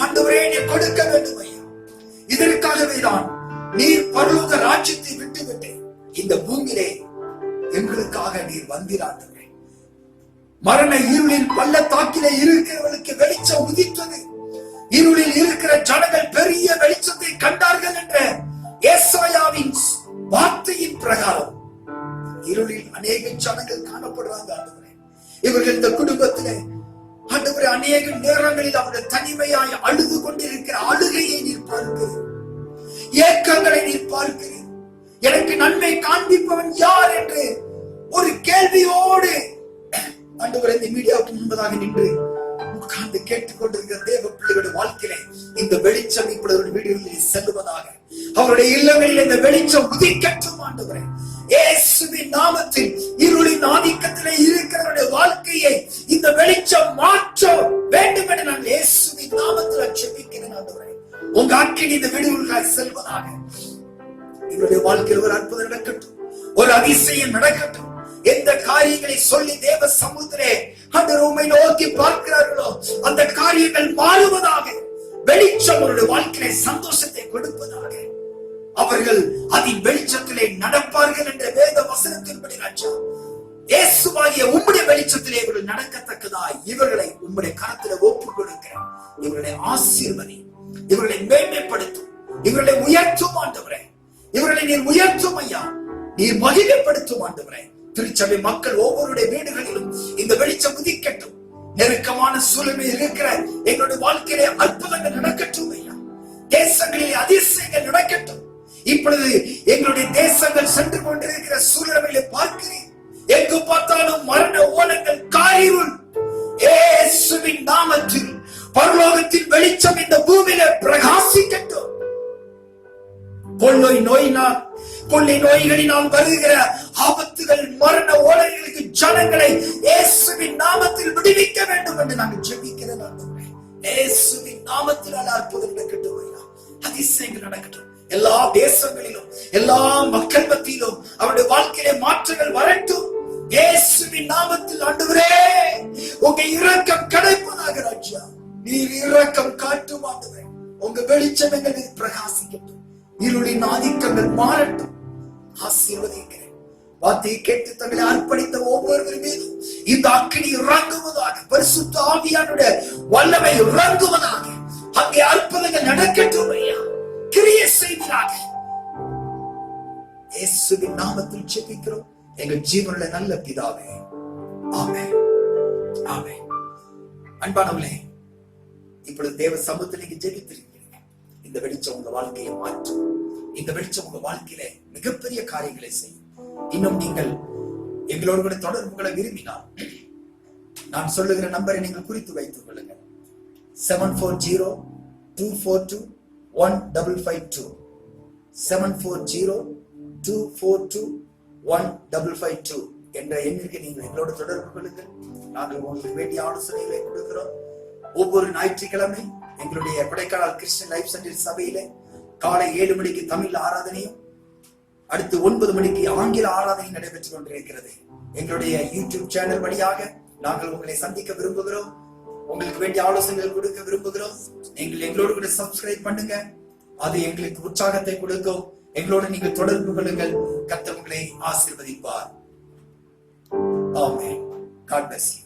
ஆண்டவரே நீர் கொடுக்க வேண்டும் ஐயா. இதற்காகவே தான் நீர் பரலோக ராஜ்யத்தை விட்டுவிட்டு இந்த பூமியிலே எங்களுக்காக நீர் வந்திராண்டவரே. மரண இருளில் பள்ளத்தாக்கிலே இருக்கிறவர்களுக்கு வெளிச்சம் உதித்தது. இருளில் இருக்கிற ஜனங்கள் பெரிய வெளிச்சத்தை கண்டார்கள் என்ற ஏசாயாவின் வார்த்தையின் பிரகாரம் இருளில் அநேக ஜனங்கள் காணப்படுறாங்க ஆண்டவரே. இவர்கள் இந்த குடும்பத்திலே ஆண்டவரே அநேக நேரங்களில் அவர்கள் தனிமையாய் அழுது கொண்டிருக்கிற அழுகையை நீர் பார்க்கிறீர், ஏக்கங்களை நீர் பார்க்கிறீர். எனக்கு நன்மை காண்பிப்பவன் யார் என்று ஒரு கேள்வியோடு ஆண்டவரே இந்த மீடியாவுக்கு முன்பதாக நின்று உட்கார்ந்து கேட்டுக்கொண்டிருக்கிற தேவ பிள்ளைகளுடைய வாழ்க்கையிலே இந்த வெளிச்சம் இப்பொழுது வீடுகளில் செல்லுவதாக, அவருடைய இல்லங்களில் இந்த வெளிச்சம் உதிக்கட்டும் ஆண்டவரே. இயேசுவின் நாமத்தில் இருளின் ஆதிக்கத்திலே இருக்கிறவருடைய வாழ்க்கையை இந்த வெளிச்சம் மாற்ற வேண்டும் என நான் இயேசுவின் நாமத்தில் ஜெபிக்கிறேன் ஆண்டவரே. உங்க அக்கினி இந்த வீடுகளுக்காய் செல்வதாக. இவருடைய வாழ்க்கையில் ஒரு அற்புதம் நடக்கட்டும், ஒரு அதிசயம் நடக்கட்டும். எந்த காரியங்களை சொல்லி தேவ சமூகத்திலே அந்த உம்மை நோக்கி பார்க்கிறார்களோ அந்த காரியங்கள் மாறுவதாக. வெளிச்சம் அவருடைய வாழ்க்கையிலே சந்தோஷத்தை கொடுப்பதாக. அவர்கள் அதின் வெளிச்சத்திலே நடப்பார்கள் என்ற வேத வசனத்தின்படி ராஜா இயேசுவாகிய உம்முடைய வெளிச்சத்திலே இவர்கள் நடக்கத்தக்கதாய் இவர்களை உம்முடைய கரத்திலே ஒப்புக் கொடுக்கிறேன். இவர்களை ஆசீர்வதி, இவர்களை மேன்மைப்படுத்தும், இவர்களை உயர்த்தும் ஆண்டவரே. இவர்களை நீர் உயர்த்தும் ஐயா, நீர் மகிமைப்படுத்தும் ஆண்டவரே. திருச்சபை மக்கள் ஒவ்வொருடைய வீடுகளிலும் இந்த வெளிச்சம் உதிக்கட்டும். நெருக்கமான சூழ்நிலையில் இருக்கிற எங்களுடைய வாழ்க்கையிலே அற்புதங்கள் நடக்கட்டும் ஐயா. தேசங்களிலே அதிசயங்கள் நடக்கட்டும். இப்பொழுது எங்களுடைய தேசங்கள் சென்று கொண்டிருக்கிற சூழ்நிலையிலே பார்க்கிறேன், எங்கு பார்த்தாலும் மரண ஓலங்கள், காரிருள். இயேசுவின் நாமத்தில் பரலோகத்தின் வெளிச்சம் இந்த பூமியில பிரகாசிக்கட்டும். கொள்ளை நோய்களினால் வருகிற ஆபத்துகள், மரண ஓலைகளுக்கு ஜனங்களை இயேசுவின் நாமத்தில் விடுவிக்க வேண்டும் என்று நாங்கள் ஜெபிக்கிறோம். இயேசுவின் நாமத்தில் அற்புதம் நடக்கட்டும் ஐயா, அதிசயங்கள் நடக்கட்டும். எல்லா தேசங்களிலும் எல்லா மக்கள் மத்தியிலும் அவருடைய வாழ்க்கையிலே மாற்றங்கள் வரட்டும். இயேசுவின் நாமத்தில் ஆண்டவரே, உங்க இரக்கம் கிடைப்பதாக ராஜா. நீர் இரக்கம் காட்டும் ஆண்டவரே. உங்க வெளிச்சம் எங்களுக்கு பிரகாசிக்கட்டும். இருளின் ஆதிக்கங்கள் மாறட்டும். ஆசீர்வதிக்கிறேன். வார்த்தையை கேட்டு தங்களை அர்ப்பணித்த ஒவ்வொருவர் மீதும் இந்த அக்கினி இறங்குவதாக, பரிசுத்த ஆவியானுடைய வல்லமை இறங்குவதாக. அங்கே அற்புதங்கள் நடக்கட்டும் ஐயா, கிரியை செய்வதாக. இயேசுவின் நாமத்தில் ஜெபிக்கிறோம் எங்கள் ஜீவனுள்ள நல்ல பிதாவே, ஆமென், ஆமென். அன்பானவர்களே, இப்பொழுது தேவ சமூகத்தில் நீங்க ஜெபித்திருக்கிறீங்க. இந்த வெளிச்சம் உங்க வாழ்க்கையை மாற்றும். இந்த வெளிச்சம் உங்க வாழ்க்கையில மிகப்பெரிய காரியங்களை செய்யும். இன்னும் நீங்கள் எங்களோடு கூட தொடர்பு கொள்ள விரும்பினால் நான் சொல்லுகிற நம்பரை நீங்கள் குறித்து வைத்துக் கொள்ளுங்கள். 740-242-1552 740-242-1552 என்ற எண்ணிற்கு நீங்கள் எங்களோடு தொடர்பு கொள்ளுங்கள். நாங்கள் உங்களுக்கு வேண்டிய ஆலோசனைகளை கொடுக்கிறோம். ஒவ்வொரு ஞாயிற்றுக்கிழமை எங்களுடைய கொடைக்கானல் கிறிஸ்டியன் லைஃப் சென்டர் சபையிலே காலை 7 மணிக்கு தமிழ் ஆராதனையும், அடுத்து 9 மணிக்கு ஆங்கில ஆராதனை நடைபெற்றுக் கொண்டிருக்கிறது. எங்களுடைய யூடியூப் சேனல் வழியாக நாங்கள் உங்களை சந்திக்க விரும்புகிறோம். உங்களுக்கு வேண்டிய ஆலோசனைகள் கொடுக்க விரும்புகிறோம். நீங்கள் எங்களோடு கூட சப்ஸ்கிரைப் பண்ணுங்க. அது எங்களுக்கு உற்சாகத்தை கொடுக்கும். எங்களோடு நீங்கள் தொடர்பு கொள்ளுங்கள். கர்த்தர் உங்களை ஆசீர்வதிப்பார். ஆமென். God bless you.